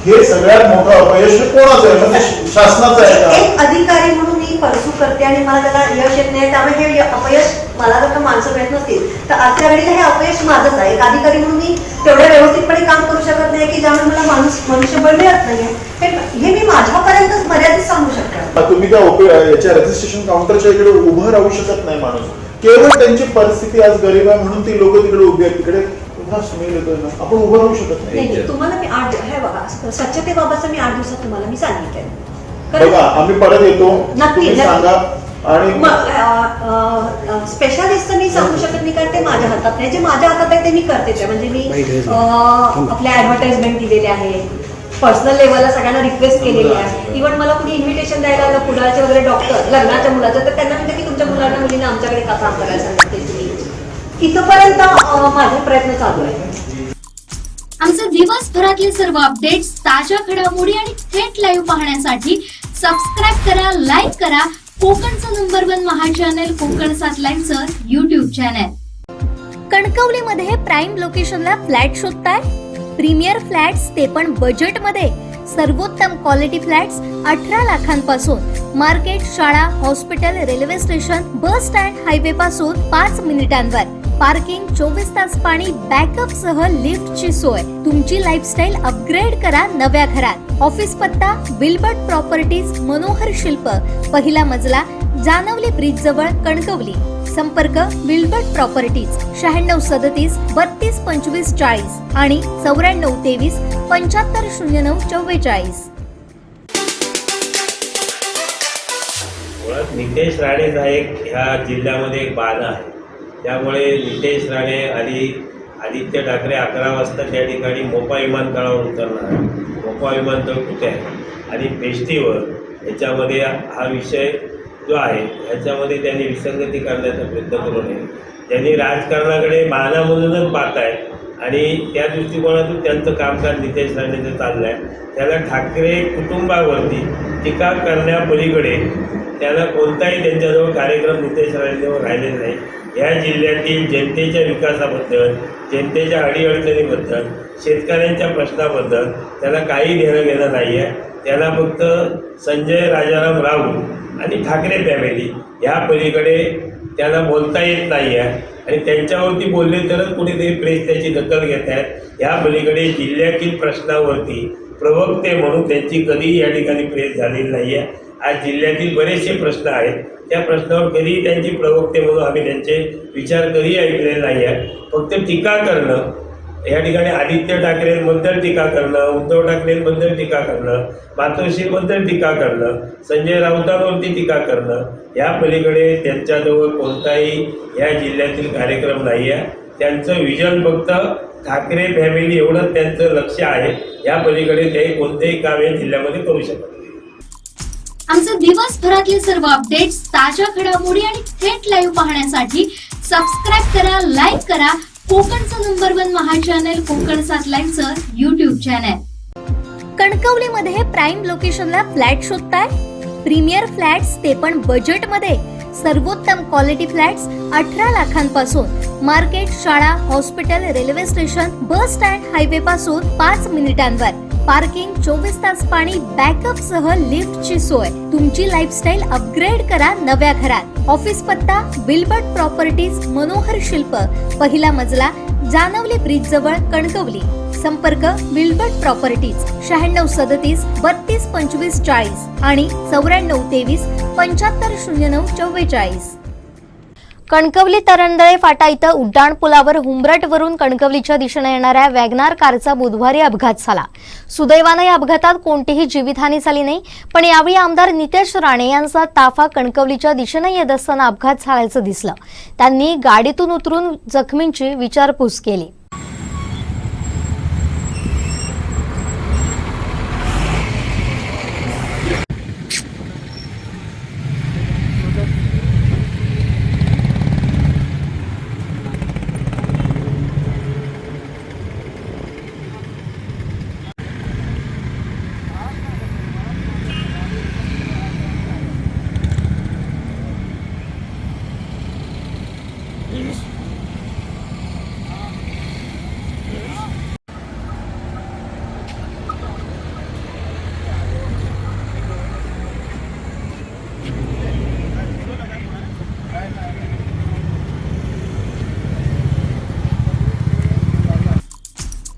हे सगळ्यात मोठं अपयश कोणाचं आहे? म्हणजे शासनाचं आहे का? एक अधिकारी म्हणून मी परसू करते आणि मला त्याला यश येत नाही, त्यामुळे हे अपयश मला जर का माणसं मिळत नसतील तर आजच्या घडीला हे अपयश माझंच आहे. एक अधिकारी म्हणून मी तेवढ्या व्यवस्थितपणे काम करू शकत नाही की ज्यामुळे मला मनुष्यबळ मिळत नाहीये. हे मी माझ्यापर्यंतच मर्यादित सांगू शकते. तुम्ही त्या याच्या रजिस्ट्रेशन काउंटरच्या इकडे उभं राहू शकत नाही माणूस. केवळ त्यांची परिस्थिती आज गरीब आहे म्हणून ती लोक तिकडे उभी आहेत. तिकडे आपण उभं राहू शकत नाही. तुम्हाला मी हे बघा स्वच्छतेबाबतचं मी 8 दिवसात तुम्हाला मी सांगितलंय. बघा आम्ही परत येतो, नक्की, तुम्ही सांगा. आणि स्पेशालिस्ट मी सांगू शकत नाही कारण ते माझ्या हातात नाही. जे माझ्या हातात आहे ते मी करते. म्हणजे मी आपल्या ऍडव्हर्टाइजमेंट दिलेले आहे, पर्सनल लेवलला सगळ्यांना रिक्वेस्ट केलेली आहे. इव्हन मला कुणी इन्व्हिटेशन द्यायला आलं पुढाचे वगैरे डॉक्टर लग्नाच्या मुलाचं तर त्यांना म्हणते की तुमच्या मुलांना मुलींना आमच्याकडे का काम करायला सांगितले तुम्ही. इथपर्यंत माझे प्रयत्न चालू आहेत. आमचे दिवसभरातले सर्व अपडेट्स, ताज्या घडामोडी आणि थेट लाईव्ह पाहण्यासाठी सबस्क्राईब करा, लाईक करा कोकणचं नंबर 1 महा चॅनल कोकण 7 लाईनचं YouTube चॅनल. कणकवलीमध्ये प्राईम लोकेशनला फ्लॅट शोधताय? प्रीमियर फ्लॅट्स ते पण बजेटमध्ये. सर्वोत्तम क्वालिटी फ्लॅट्स 18 लाखांपासून. मार्केट, शाळा, hospital, railway station, bus stand, highway पासून 5 मिनिटांवर. पार्किंग, 24 तास पाणी, बॅकअप सह लिफ्टची सोय. तुमची लाईफस्टाईल अपग्रेड करा नव्या घरात. ऑफिस पत्ता विल्बर्ट प्रॉपर्टीज, मनोहर शिल्प, पहिला मजला, जानवली ब्रिज जवळ, कणकवली. संपर्क विल्बर्ट प्रॉपर्टीज 9637 32 25 40 आणि 9423 75 09 44. मुळात नितेश राणेचा एक ह्या जिल्ह्यामध्ये एक बाधा आहे. त्यामुळे नितेश राणे आणि आदित्य ठाकरे 11 वाजता त्या ठिकाणी मोपा विमानतळावर उतरणार आहे. मोपा विमानतळ कुठे आहे आणि फेस्टिवल याच्यामध्ये हा विषय जो आहे ह्याच्यामध्ये त्यांनी विसंगती करण्याचा प्रयत्न करू नये. त्यांनी राजकारणाकडे बहाणा म्हणूनच पाहत आहे आणि त्या दृष्टिकोनातून त्यांचं कामकाज नितेश राणेचं चाललं आहे. त्याला ठाकरे कुटुंबावरती टीका करण्यापलीकडे त्याला कोणताही त्यांच्याजवळ कार्यक्रम नितेश राणेजवळ राहिलेला नाही. या जिल्ह्यातील जनतेच्या विकासाबद्दल, जनतेच्या अडीअडचणीबद्दल, शेतकऱ्यांच्या प्रश्नाबद्दल त्याला काही देणं घेणं नाही आहे. त्याला फक्त संजय राजाराम राऊत आणि ठाकरे फॅमिली ह्या पलीकडे त्याला बोलता येत नाही आहे आणि त्यांच्यावरती बोलले तरच कुठेतरी प्रेस त्याची दखल घेत आहेत. ह्या पलीकडे जिल्ह्यातील प्रश्नावरती प्रवक्ते म्हणून त्यांची कधीही या ठिकाणी प्रेस झालेली नाही आहे. आज जिल्ह्यातील बरेचसे प्रश्न आहेत, त्या प्रश्नावर कधीही त्यांची प्रवक्ते म्हणून आम्ही त्यांचे विचार कधीही ऐकलेले नाही आहे. फक्त टीका करणं, या ठिकाणी आदित्य ठाकरेंबद्दल टीका करणं, उद्धव ठाकरेंबद्दल टीका करणं, मातोश्रीबद्दल टीका करणं, संजय राऊतांवरती टीका करणं, या पलीकडे त्यांच्याजवळ कोणताही या जिल्ह्यातील कार्यक्रम नाही आहे. त्यांचं विजन फक्त ठाकरे फॅमिली एवढंच त्यांचं लक्ष आहे. या पलीकडे ते कोणतेही काम या जिल्ह्यामध्ये करू शकत नाही. आमचे दिवसभरातले सर्व अपडेट्स, ताज्या घडामोडी आणि थेट लाईव्ह पाहण्यासाठी सबस्क्राईब करा, लाईक करा कोकणचं नंबर 1 महा चॅनल कोकण 7 लाईनचं YouTube चॅनल. कणकवलीमध्ये प्राईम लोकेशनला फ्लॅट शोधताय? प्रीमियर फ्लॅट्स ते पण बजेटमध्ये. सर्वोत्तम क्वालिटी फ्लॅट्स 18 लाखांपासून. मार्केट, शाळा, hospital, railway station, bus stand, highway पासून 5 मिनिटांवर. पार्किंग, 24 तास पाणी, बॅकअप सह लिफ्टची सोय. तुमची लाईफस्टाईल अपग्रेड करा नव्या घरात. ऑफिस पत्ता विल्बर्ट प्रॉपर्टीज, मनोहर शिल्प, पहिला मजला, जानवली ब्रिज जवळ, कणकवली. संपर्क विल्बर्ट प्रॉपर्टीज 9637 32 25 40 आणि 9423 75 09 44. कणकवली तरंदळे फाटा इथं उड्डाणपुलावर हुंबरटवरून कणकवलीच्या दिशेने येणाऱ्या वॅगनार कारचा बुधवारी अपघात झाला. सुदैवाने या अपघातात कोणतीही जीवितहानी झाली नाही, पण यावेळी आमदार नितेश राणे यांचा ताफा कणकवलीच्या दिशेने येत असताना अपघात झाल्याचं दिसलं. त्यांनी गाडीतून उतरून जखमींची विचारपूस केली.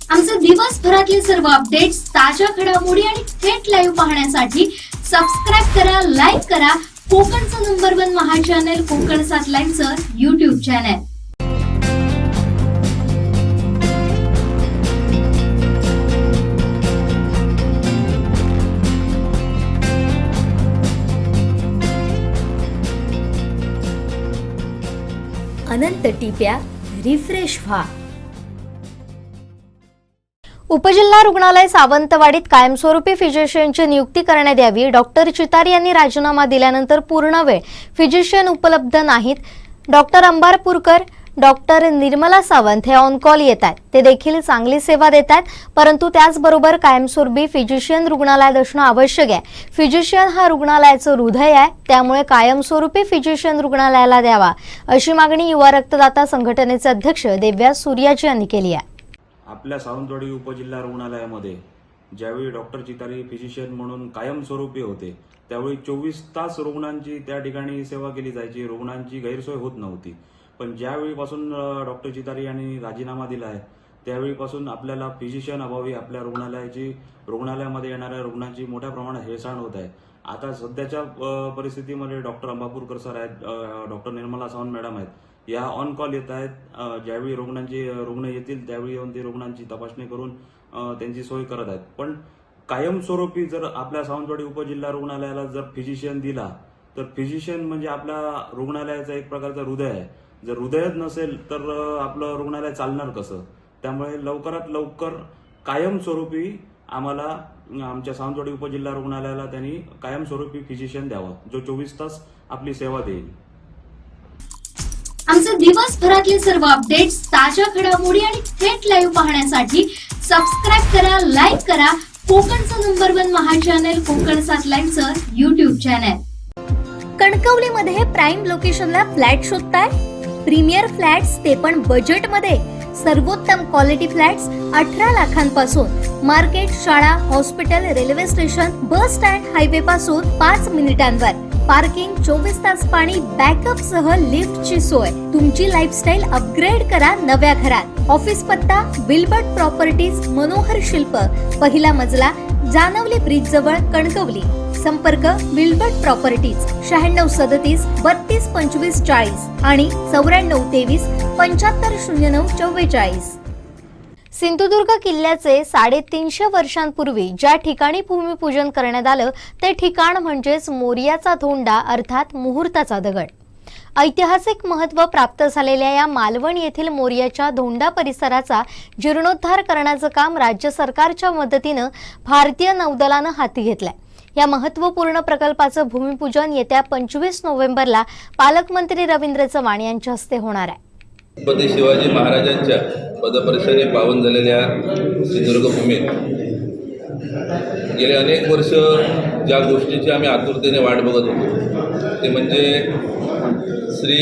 आमचे दिवसभरातले सर्व अपडेट्स, ताज्या घडामोडी आणि थेट लाईव्ह पाहण्यासाठी सबस्क्राईब करा, लाईक करा कोकणचं नंबर 1 महा चॅनल कोकण 7 लाईव्हचं YouTube चॅनल. अनंत टिप्या रिफ्रेश व्हा. उपजिल्हा रुग्णालय सावंतवाडीत कायमस्वरूपी फिजिशियनची नियुक्ती करण्यात यावी. डॉक्टर चितारी यांनी राजीनामा दिल्यानंतर पूर्णवेळ फिजिशियन उपलब्ध नाहीत. डॉक्टर अंबारपूरकर, डॉक्टर निर्मला सावंत हे ऑन कॉल येत आहेत. ते देखील चांगली सेवा देत आहेत, परंतु त्याचबरोबर कायमस्वरूपी फिजिशियन रुग्णालयात असणं आवश्यक आहे. फिजिशियन हा रुग्णालयाचं हृदय आहे, त्यामुळे कायमस्वरूपी फिजिशियन रुग्णालयाला द्यावा अशी मागणी युवा रक्तदाता संघटनेचे अध्यक्ष देव्यास सूर्याजी यांनी केली आहे. आपल्या सावंतवाडी उपजिल्हा रुग्णालयामध्ये ज्यावेळी डॉक्टर चितारी फिजिशियन म्हणून कायमस्वरूपी होते, त्यावेळी 24 तास रुग्णांची त्या ठिकाणी सेवा केली जायची. रुग्णांची गैरसोय होत नव्हती. पण ज्यावेळीपासून डॉक्टर चितारी यांनी राजीनामा दिला आहे, त्यावेळीपासून आपल्याला फिजिशियन अभावी आपल्या रुग्णालयामध्ये येणाऱ्या रुग्णांची मोठ्या प्रमाणात हेळसांड होत आहे. आता सध्याच्या परिस्थितीमध्ये डॉक्टर अंबापूरकर सर आहेत, डॉक्टर निर्मला सावंत मॅडम आहेत, या ऑन कॉल येत आहेत. ज्यावेळी रुग्ण येतील त्यावेळी येऊन ते रुग्णांची तपासणी करून त्यांची सोय करत आहेत. पण कायमस्वरूपी जर आपल्या सावंतवाडी उपजिल्हा रुग्णालयाला जर फिजिशियन दिला, तर फिजिशियन म्हणजे आपल्या रुग्णालयाचा एक प्रकारचा हृदय आहे. जर हृदयच नसेल तर आपलं रुग्णालय चालणार कसं? त्यामुळे लवकरात लवकर कायमस्वरूपी आम्हाला आमच्या सावंतवाडी उपजिल्हा रुग्णालयाला त्यांनी कायमस्वरूपी फिजिशियन द्यावा, जो 24 तास आपली सेवा देईल. आमचे दिवसभरातले सर्व अपडेट्स, ताज्या घडामोडी आणि थेट लाईव्ह पाहण्यासाठी सबस्क्राईब करा, लाईक करा कोकणचं नंबर 1 महा चॅनल कोकण 7 लाईव्हचं YouTube चॅनल. कणकवलीमध्ये प्राईम लोकेशनला फ्लॅट शोधताय? प्रीमियर फ्लॅट्स, ते पण बजेटमध्ये. सर्वोत्तम क्वालिटी फ्लॅट्स 18 लाखांपासून. मार्केट, शाळा, hospital, railway station, bus stand, highway पासून 5 मिनिटांवर. पार्किंग, 24 तास पाणी, बॅकअप सह लिफ्टची सोय. तुमची लाईफस्टाईल अपग्रेड करा नव्या घरात. ऑफिस पत्ता विल्बर्ट प्रॉपर्टीज, मनोहर शिल्प, पहिला मजला, जानवली ब्रिज जवळ, कणकवली. संपर्क विल्बर्ट प्रॉपर्टीज 9637 32 25 40 आणि 9423 75 09 44. सिंधुदुर्ग किल्ल्याचे 350 वर्षांपूर्वी ज्या ठिकाणी भूमिपूजन करण्यात आलं, ते ठिकाण म्हणजेच मोरयाचा धोंडा अर्थात मुहूर्ताचा दगड. ऐतिहासिक महत्त्व प्राप्त झालेल्या या मालवण येथील मोरयाच्या धोंडा परिसराचा जीर्णोद्धार करण्याचं काम राज्य सरकारच्या मदतीनं भारतीय नौदलानं हाती घेतलंय. या महत्त्वपूर्ण प्रकल्पाचं भूमिपूजन येत्या 25 नोव्हेंबरला पालकमंत्री रवींद्र चव्हाण यांच्या हस्ते होणार आहे. छत्रपती शिवाजी महाराजांच्या पदस्पर्शाने पावन झालेल्या सिंधुदुर्ग भूमीत गेले अनेक वर्ष ज्या गोष्टीची आम्ही आतुरतेने वाट बघत होतो, ते म्हणजे श्री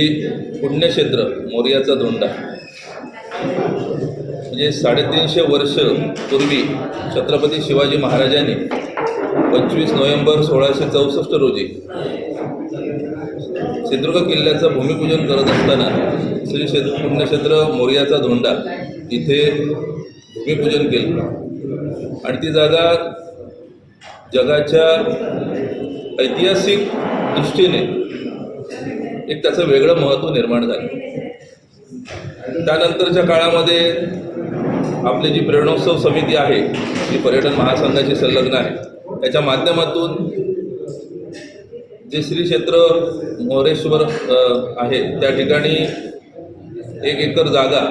पुण्यक्षेत्र मोरयाचा धोंडा. म्हणजे 350 वर्ष पूर्वी छत्रपती शिवाजी महाराजांनी 25 नोव्हेंबर 1664 रोजी सिंधुदुर्ग किल्ल्याचं भूमिपूजन करत असताना श्री पुण्यक्षेत्र मोरयाचा धोंडा इथे भूमिपूजन केलं. आणि ती जागा जगाच्या ऐतिहासिक दृष्टीने एक त्याचं वेगळं महत्त्व निर्माण झालं. त्यानंतरच्या काळामध्ये आपली जी प्रेरणोत्सव समिती आहे, जी पर्यटन महासंघाशी संलग्न आहे, त्याच्या माध्यमातून जे श्री क्षेत्र मोरेश्वर आहे त्या ठिकाणी 1 एकर जागा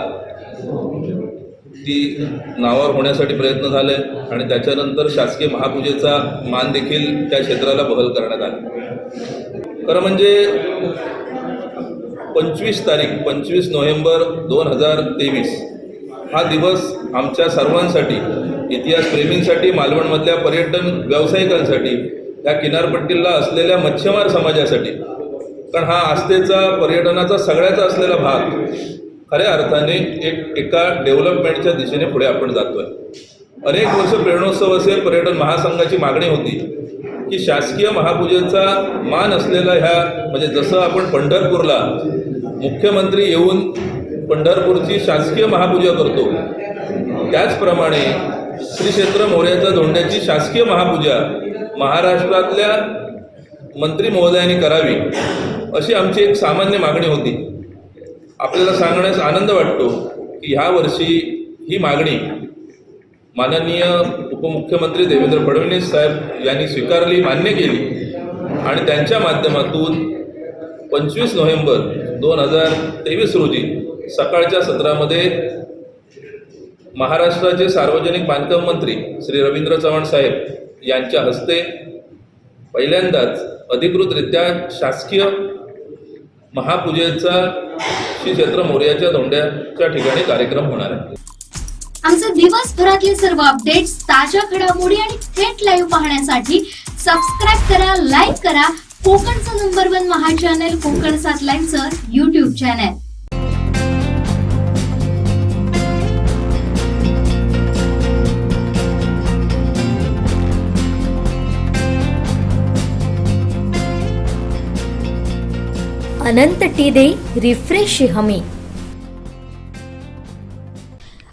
ती नावावर होण्यासाठी प्रयत्न झाले आणि त्याच्यानंतर शासकीय महापूजेचा मान देखील त्या क्षेत्राला बहाल करण्यात आला. खरं म्हणजे 25 नोव्हेंबर 2023 हा दिवस आमच्या सर्वांसाठी, इतिहास प्रेमींसाठी, मालवणमधल्या पर्यटन व्यावसायिकांसाठी, या किनारपट्टीला असलेल्या मच्छीमार समाजासाठी, कारण हा आस्थेचा पर्यटनाचा सगळ्याचा असलेला भाग खऱ्या अर्थाने एका डेव्हलपमेंटच्या दिशेने पुढे आपण जातोय. अनेक वर्ष प्रेरणोत्सव असेल, पर्यटन महासंघाची मागणी होती की शासकीय महापूजेचा मान असलेला ह्या, म्हणजे जसं आपण पंढरपूरला मुख्यमंत्री येऊन पंढरपूरची शासकीय महापूजा करतो, त्याचप्रमाणे श्री क्षेत्र मोरयाच्या धोंड्याची शासकीय महापूजा महाराष्ट्रातल्या मंत्री महोदयांनी करावी, अशी आमची एक सामान्य मागणी होती. आपल्याला सांगण्यास आनंद वाटतो की ह्या वर्षी ही मागणी माननीय उपमुख्यमंत्री देवेंद्र फडणवीस साहेब यांनी स्वीकारली, मान्य केली आणि त्यांच्या माध्यमातून 25 नोव्हेंबर 2023 रोजी सकाळच्या सत्रामध्ये महाराष्ट्राचे सार्वजनिक बांधकाम मंत्री श्री रवींद्र चव्हाण साहेब यांच्या हस्ते पहिल्यांदाच अधिकृतरित्या शासकीय महापूजेचा श्री क्षेत्र मोरयाच्या धोंड्याच्या ठिकाणी कार्यक्रम होणार आहे. आमचे दिवसभरातले सर्व अपडेट्स, ताज्या घडामोडी आणि थेट लाईव्ह पाहण्यासाठी सबस्क्राईब करा, लाईक करा कोकणचं नंबर 1 महा चॅनल कोकण 7 लाईनचं YouTube चॅनल. अनंत टी दे रिफ्रेश हमी.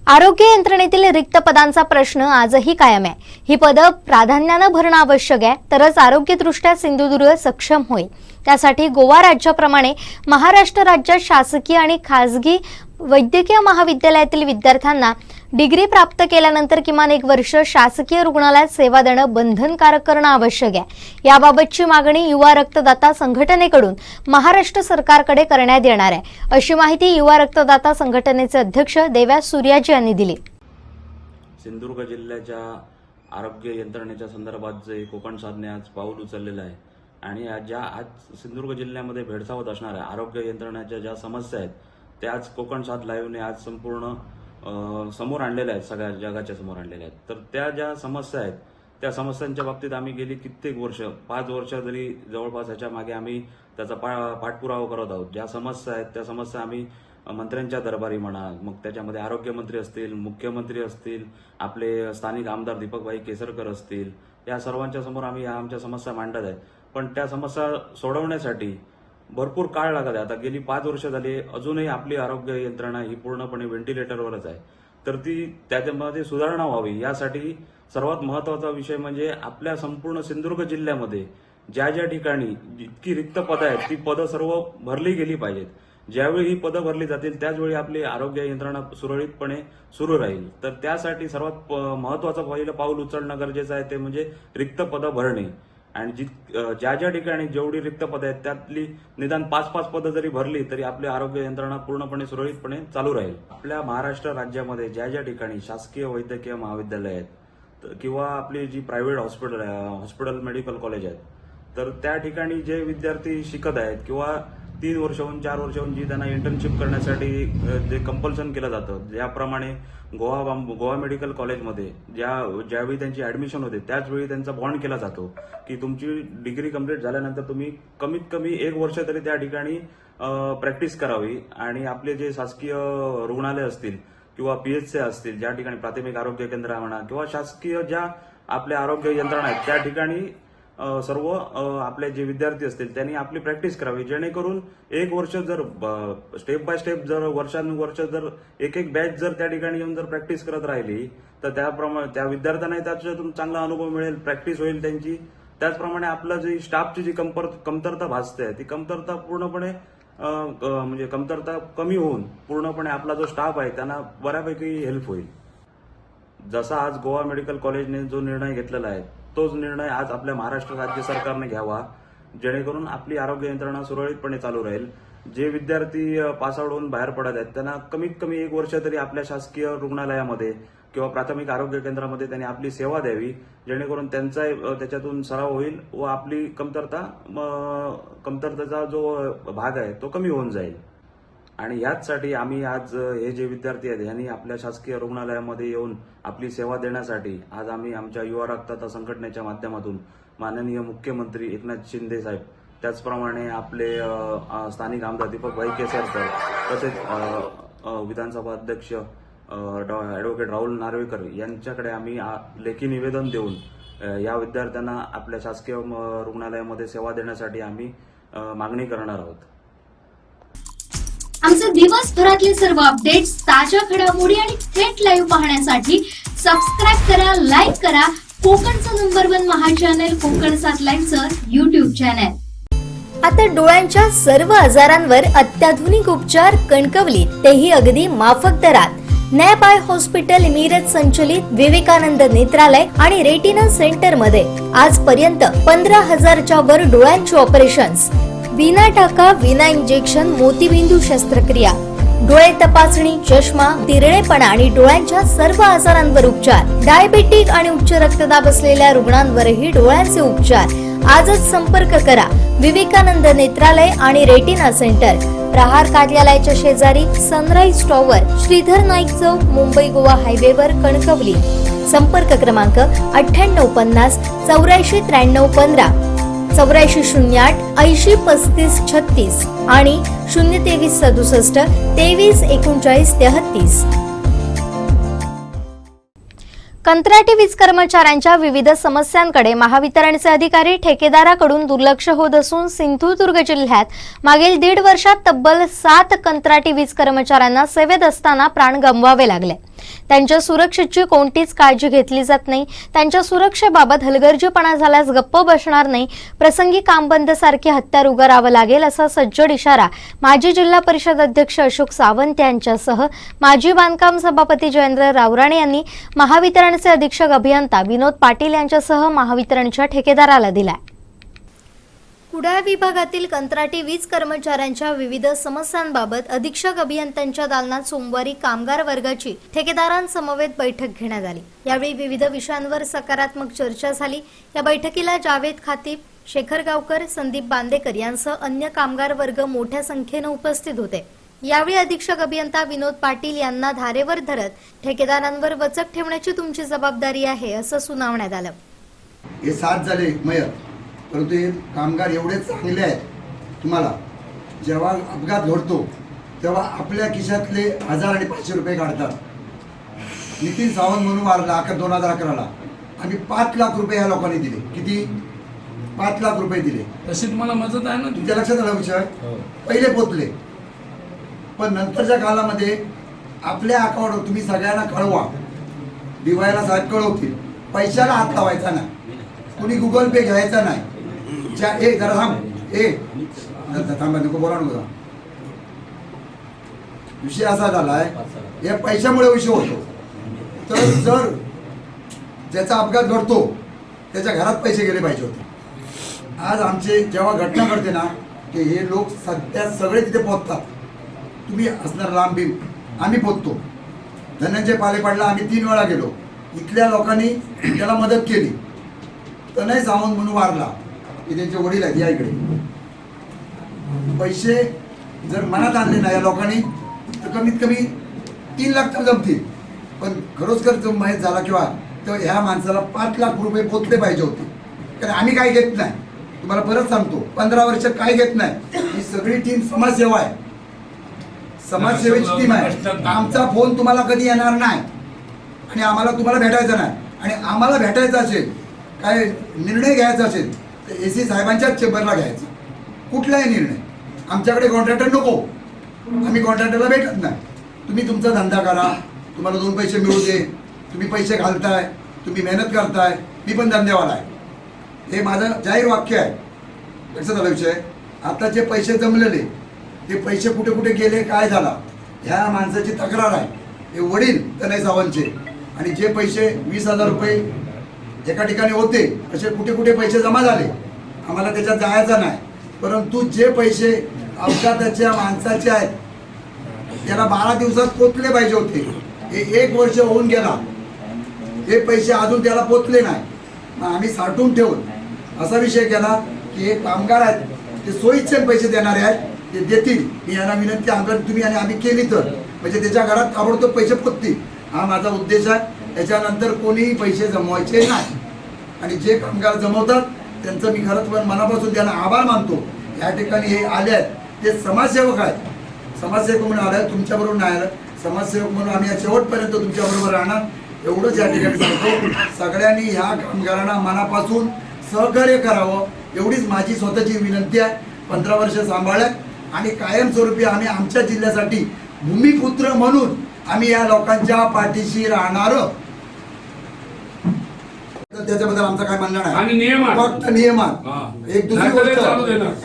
आरोग्य यंत्रणेतील रिक्त पदांचा प्रश्न आजही कायम आहे. ही पदं प्राधान्यानं भरणं आवश्यक आहे, तरच आरोग्यदृष्ट्या सिंधुदुर्ग सक्षम होईल. त्यासाठी गोवा राज्याप्रमाणे महाराष्ट्र राज्यात शासकीय आणि खासगी वैद्यकीय महाविद्यालयातील विद्यार्थ्यांना डिग्री प्राप्त केल्यानंतर किमान 1 वर्ष शासकीय रुग्णालयात सेवा देणं बंधनकारक करणं आवश्यक आहे. याबाबतची मागणी युवा रक्तदाता संघटनेकडून महाराष्ट्र सरकारकडे करण्यात येणार आहे, अशी माहिती युवा रक्तदाता संघटनेचे अध्यक्ष देव्यास सूर्याजी यांनी दिली. सिंधुदुर्ग जिल्ह्याच्या आरोग्य यंत्रणेच्या संदर्भात जे कोकण साधने आज पाऊल उचललेलं आहे आणि आज सिंधुदुर्ग जिल्ह्यामध्ये भेडसावत असणाऱ्या आरोग्य यंत्रणेच्या ज्या समस्या आहेत त्या आज कोकण साध लाईव्हने आज संपूर्ण समोर आणलेल्या आहेत, सगळ्या जगाच्या समोर आणलेल्या आहेत. तर त्या ज्या समस्या आहेत त्या समस्यांच्या बाबतीत आम्ही गेली कित्येक वर्ष, 5 वर्ष तरी जवळपास ह्याच्या मागे आम्ही त्याचा पाठपुरावा करत आहोत. ज्या समस्या आहेत त्या समस्या आम्ही मंत्र्यांच्या दरबारी म्हणा, मग त्याच्यामध्ये आरोग्यमंत्री असतील, मुख्यमंत्री असतील, आपले स्थानिक आमदार दीपकभाई केसरकर असतील, या सर्वांच्या समोर आम्ही आमच्या समस्या मांडत आहे. पण त्या समस्या सोडवण्यासाठी भरपूर काळ लागत आहे. आता गेली 5 वर्ष झाली, अजूनही आपली आरोग्य यंत्रणा ही पूर्णपणे व्हेंटिलेटरवरच आहे. तर त्याच्यामध्ये सुधारणा व्हावी यासाठी सर्वात महत्त्वाचा विषय म्हणजे आपल्या संपूर्ण सिंधुदुर्ग जिल्ह्यामध्ये ज्या ज्या ठिकाणी जितकी रिक्त पदं आहेत ती पदं सर्व भरली गेली पाहिजेत. ज्यावेळी ही पदं भरली जातील त्याचवेळी आपली आरोग्य यंत्रणा सुरळीतपणे सुरू राहील. तर त्यासाठी सर्वात महत्त्वाचं पहिलं पाऊल उचलणं गरजेचं आहे, ते म्हणजे रिक्त पदं भरणे. आणि ज्या ज्या ठिकाणी जेवढी रिक्त पदं आहेत त्यातली निदान 5-5 पदं जरी भरली तरी आपली आरोग्य यंत्रणा पूर्णपणे सुरळीतपणे चालू राहील. आपल्या महाराष्ट्र राज्यामध्ये ज्या ज्या ठिकाणी शासकीय वैद्यकीय महाविद्यालय आहेत किंवा आपली जी प्रायव्हेट हॉस्पिटल मेडिकल कॉलेज आहेत, तर त्या ठिकाणी जे विद्यार्थी शिकत आहेत किंवा 3 वर्षाहून 4 वर्षाहून जी त्यांना इंटर्नशिप करण्यासाठी जे कंपल्सन केलं जातं, ज्याप्रमाणे गोवा मेडिकल कॉलेजमध्ये ज्यावेळी त्यांची ऍडमिशन होते त्याचवेळी त्यांचा बॉन्ड केला जातो की तुमची डिग्री कंप्लीट झाल्यानंतर तुम्ही कमीत कमी 1 वर्ष तरी त्या ठिकाणी प्रॅक्टिस करावी आणि आपले जे शासकीय रुग्णालय असतील किंवा PHC असतील, ज्या ठिकाणी प्राथमिक आरोग्य केंद्र म्हणा किंवा शासकीय ज्या आपल्या आरोग्य यंत्रणा आहेत त्या ठिकाणी सर्व आपले जे विद्यार्थी असतील त्यांनी आपली प्रॅक्टिस करावी, जेणेकरून 1 वर्ष जर स्टेप बाय स्टेप जर वर्षानुवर्ष जर एक बॅच जर त्या ठिकाणी येऊन जर प्रॅक्टिस करत राहिली तर त्याप्रमाणे त्या विद्यार्थ्यांना त्याच्यातून चांगला अनुभव मिळेल, प्रॅक्टिस होईल त्यांची, त्याचप्रमाणे आपलं जी स्टाफची जी कमतरता भासते ती कमतरता पूर्णपणे म्हणजे कमतरता कमी होऊन पूर्णपणे आपला जो स्टाफ आहे त्यांना बऱ्यापैकी हेल्प होईल. जसा आज गोवा मेडिकल कॉलेजने जो निर्णय घेतलेला आहे तोच निर्णय आज आपल्या महाराष्ट्र राज्य सरकारने घ्यावा, जेणेकरून आपली आरोग्य यंत्रणा सुरळीतपणे चालू राहील. जे विद्यार्थी पासआउट होऊन बाहेर पडत आहेत त्यांना कमीत कमी 1 वर्ष तरी आपल्या शासकीय रुग्णालयामध्ये किंवा प्राथमिक आरोग्य केंद्रामध्ये त्यांनी आपली सेवा द्यावी, जेणेकरून त्यांचा त्याच्यातून सराव होईल व आपली कमतरतेचा जो भाग आहे तो कमी होऊन जाईल. आणि ह्याचसाठी आम्ही आज हे जे विद्यार्थी आहेत यांनी आपल्या शासकीय रुग्णालयामध्ये येऊन आपली सेवा देण्यासाठी आज आम्ही आमच्या युवा रक्तदाता संघटनेच्या माध्यमातून माननीय मुख्यमंत्री एकनाथ शिंदे साहेब, त्याचप्रमाणे आपले स्थानिक आमदार दीपकभाई केसरकर, तसेच विधानसभा अध्यक्ष ॲडव्होकेट राहुल नार्वेकर यांच्याकडे आम्ही लेखी निवेदन देऊन या विद्यार्थ्यांना आपल्या शासकीय रुग्णालयामध्ये सेवा देण्यासाठी आम्ही मागणी करणार आहोत. आमचे दिवसभरातले सर्व अपडेट्स, ताज्या घडामोडी आणि थेट लाईव्ह पाहण्यासाठी सबस्क्राईब करा, लाईक करा कोकणचं नंबर 1 महा चॅनल कोकण 7 लाईव्हचं YouTube चॅनल. आता डोळ्यांच्या सर्व आजारांवर अत्याधुनिक उपचार कणकवलीत, तेही अगदी माफक दरात. नॅप आय हॉस्पिटल मिरज संचलित विवेकानंद नेत्रालय आणि रेटिना सेंटर मध्ये आजपर्यंत 15,000च्या वर डोळ्यांची ऑपरेशन्स, विना टाका विना इंजेक्शन मोतीबिंदू शस्त्रक्रिया, डोळे तपासणी, चष्मा, तिरळेपणा आणि डोळ्यांच्या सर्व आजारांवर उपचार. डायबेटिक आणि उच्च रक्तदाब असलेल्या रुग्णांवरही डोळ्यांचे उपचार. आजच संपर्क करा विवेकानंद नेत्रालय आणि रेटिना सेंटर, प्रहार कार्यालयाच्या शेजारी, सनराईज टॉवर, श्रीधर नाईक चौक, मुंबई गोवा हायवेवर, कणकवली. संपर्क क्रमांक 9850 84 93 15, 8408 80 35 36 आणि 023 67 23 39 33. कंत्राटी वीज कर्मचाऱ्यांच्या विविध समस्यांकडे महावितरणचे अधिकारी ठेकेदाराकडून दुर्लक्ष होत असून सिंधुदुर्ग जिल्ह्यात मागील 1.5 वर्षात तब्बल 7 कंत्राटी वीज कर्मचाऱ्यांना सेवेत असताना प्राण गमवावे लागले. त्यांच्या सुरक्षेची कोणतीच काळजी घेतली जात नाही. त्यांच्या सुरक्षेबाबत हलगर्जीपणा झाल्यास गप्प बसणार नाही. प्रसंगी काम बंद सारखे हत्यार उगारावं लागेल असा सज्जड इशारा माजी जिल्हा परिषद अध्यक्ष अशोक सावंत यांच्यासह माजी बांधकाम सभापती जयेंद्र रावराणे यांनी महावितरणचे अधीक्षक अभियंता विनोद पाटील यांच्यासह महावितरणच्या ठेकेदाराला दिला. कुडाळ विभागातील कंत्राटी वीज कर्मचाऱ्यांच्या विविध समस्यांबाबत अधीक्षक अभियंत्यांच्या दालनात सोमवारी कामगार वर्गाची ठेकेदारांसमवेत बैठक घेण्यात आली. यावेळी विविध विषयांवर सकारात्मक चर्चा झाली. या बैठकीला जावेद खातीब, शेखर गावकर, संदीप बांदेकर यांसह अन्य कामगार वर्ग मोठ्या संख्येने उपस्थित होते. यावेळी अधीक्षक अभियंता विनोद पाटील यांना धारेवर धरत ठेकेदारांवर वचक ठेवण्याची तुमची जबाबदारी आहे असं सुनावण्यात आलं. हे 7 झाले मयत, परंतु हे कामगार एवढे चांगले आहेत. तुम्हाला जेव्हा अपघात घडतो तेव्हा आपल्या खिशातले 1000 आणि 500 रुपये काढतात. नितीन सावंत म्हणून वारला 2011ला, आम्ही 5 लाख रुपये ह्या लोकांनी दिले. किती? 5 लाख रुपये दिले. तशी तुम्हाला मदत आहे ना? तुमच्या लक्षात आला विषय? पहिले पोचले, पण नंतरच्या काळामध्ये आपल्या अकाउंटवर तुम्ही सगळ्यांना कळवा, दिवाळीला साहेब कळवतील. पैशाला हात लावायचा नाही, कुणी गुगल पे घ्यायचा नाही. जरा थांबा नको बोला नको. विषय असा झालाय, या पैशामुळे विषय होतो. तर जर ज्याचा अपघात घडतो त्याच्या घरात पैसे गेले पाहिजे होते. आज आमचे जेव्हा घटना घडते ना, की हे लोक सध्या सगळे तिथे पोहोचतात. तुम्ही असणार लांब बिम, आम्ही पोहोचतो. धनंजय पालेपाडला आम्ही 3 वेळा गेलो. इथल्या लोकांनी त्याला मदत केली. तनय सावंत म्हणून वारला, की त्यांचे वडील आहेत या इकडे. पैसे जर मनात आणले ना या लोकांनी तर कमीत कमी 3 लाख तर जमतील. पण खरोखर जो मयत झाला किंवा तर ह्या माणसाला 5 लाख रुपये पोचले पाहिजे होते. कारण आम्ही काय घेत नाही, तुम्हाला परत सांगतो, 15 वर्ष काय घेत नाही. ही सगळी टीम समाजसेवा आहे, समाजसेवेची टीम आहे. आमचा फोन तुम्हाला कधी येणार नाही आणि आम्हाला तुम्हाला भेटायचं नाही. आणि आम्हाला भेटायचं असेल, काय निर्णय घ्यायचा असेल तर AC साहेबांच्याच चेंबरला घ्यायचा. कुठलाही निर्णय. आमच्याकडे कॉन्ट्रॅक्टर नको, आम्ही कॉन्ट्रॅक्टरला भेटत नाही. तुम्ही तुमचा धंदा करा, तुम्हाला 2 पैसे मिळू दे. तुम्ही पैसे घालताय, तुम्ही मेहनत करताय, मी पण धंदेवाला आहे. हे माझं जाहीर वाक्य आहे. लक्षात आला विषय. आता जे पैसे जमलेले ते पैसे कुठे कुठे गेले, काय झाला, ह्या माणसाची तक्रार आहे. हे वडील तनय सावंतचे, आणि जे पैसे 20,000 रुपये एका ठिकाणी होते असे कुठे कुठे पैसे जमा झाले, आम्हाला त्याच्यात जायचं नाही. परंतु जे पैसे अपघाताच्या माणसाचे आहेत त्याला 12 दिवसात पोचले पाहिजे होते, हे 1 वर्ष होऊन गेला, हे पैसे अजून त्याला पोचले नाही. मग आम्ही साठवून ठेवून असा विषय केला की हे कामगार आहेत ते सोयीचे पैसे देणारे आहेत, ते देतील. मी यांना विनंती अगर तुम्ही आणि आम्ही केली तर म्हणजे त्याच्या घरात ताबडतोब पैसे पोचतील, हा माझा उद्देश आहे. त्याच्यानंतर कोणीही पैसे जमवायचे नाही. आणि जे कामगार जमवतात त्यांचं मी खरंच पण मनापासून त्यांना आभार मानतो. या ठिकाणी हे आले आहेत ते समाजसेवक आहेत, समाजसेवक म्हणून आले, तुमच्याबरोबर नाही आलं, समाजसेवक म्हणून आम्ही या शेवटपर्यंत तुमच्याबरोबर राहणार एवढंच या ठिकाणी सांगतो. सगळ्यांनी ह्या कामगारांना मनापासून सहकार्य करावं एवढीच माझी स्वतःची विनंती आहे. 15 वर्ष सांभाळत आणि कायमस्वरूपी आम्ही आमच्या जिल्ह्यासाठी भूमिपुत्र म्हणून आम्ही या लोकांच्या पाठीशी राहणार. त्याच्याबद्दल आमचं काय म्हणणं नाही, फक्त नियमात. एक दुसरी गोष्ट,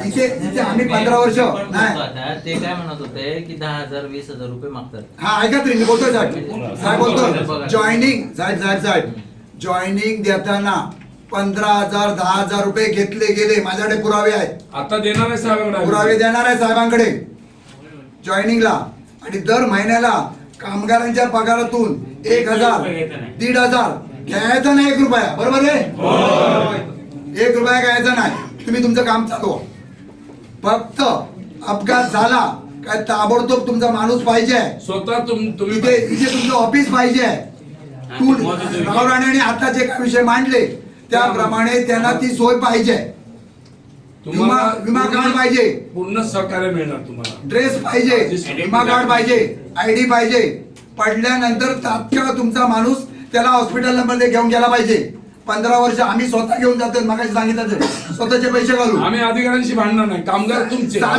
इथे आम्ही 15 वर्ष नाही, ते काय म्हणत होते की 10,000 20,000 रुपये मागतात. हा ऐका तरी, मी बोलतोय साहेब बोलतो. जॉईनिंग साहेब जॉईनिंग देताना 15,000 10,000 रुपये घेतले गेले, माझ्याकडे पुरावे आहेत. आता देणार आहे साहेबांकडे, पुरावे देणार आहे साहेबांकडे जॉईनिंगला. आणि दर महिन्याला कामगारांच्या पगारातून 1,000 1,500 घ्यायचा नाही, 1 रुपया. बरोबर आहे, 1 रुपया घ्यायचा नाही. तुम्ही तुमचं काम चालवा. फक्त अपघात झाला काय ताबडतोब तुमचा माणूस पाहिजे, स्वतः इथे तुमचं ऑफिस पाहिजे. राव राणेने आता जे काही विषय मांडले त्याप्रमाणे त्यांना ती सोय पाहिजे. विमा कार्ड पाहिजे, पूर्ण सहकार्य मिळणार तुम्हाला. ड्रेस पाहिजे, विमा कार्ड पाहिजे, ID पाहिजे. पडल्यानंतर तात्काळ तुमचा माणूस त्याला हॉस्पिटल मध्ये घेऊन गेला पाहिजे. 15 वर्ष आम्ही स्वतः घेऊन जातो, मगाशी सांगितलं स्वतःचे पैसे घालून. आम्ही अधिकाऱ्यांशी भांडणार नाही, कामगार तुमचे, 7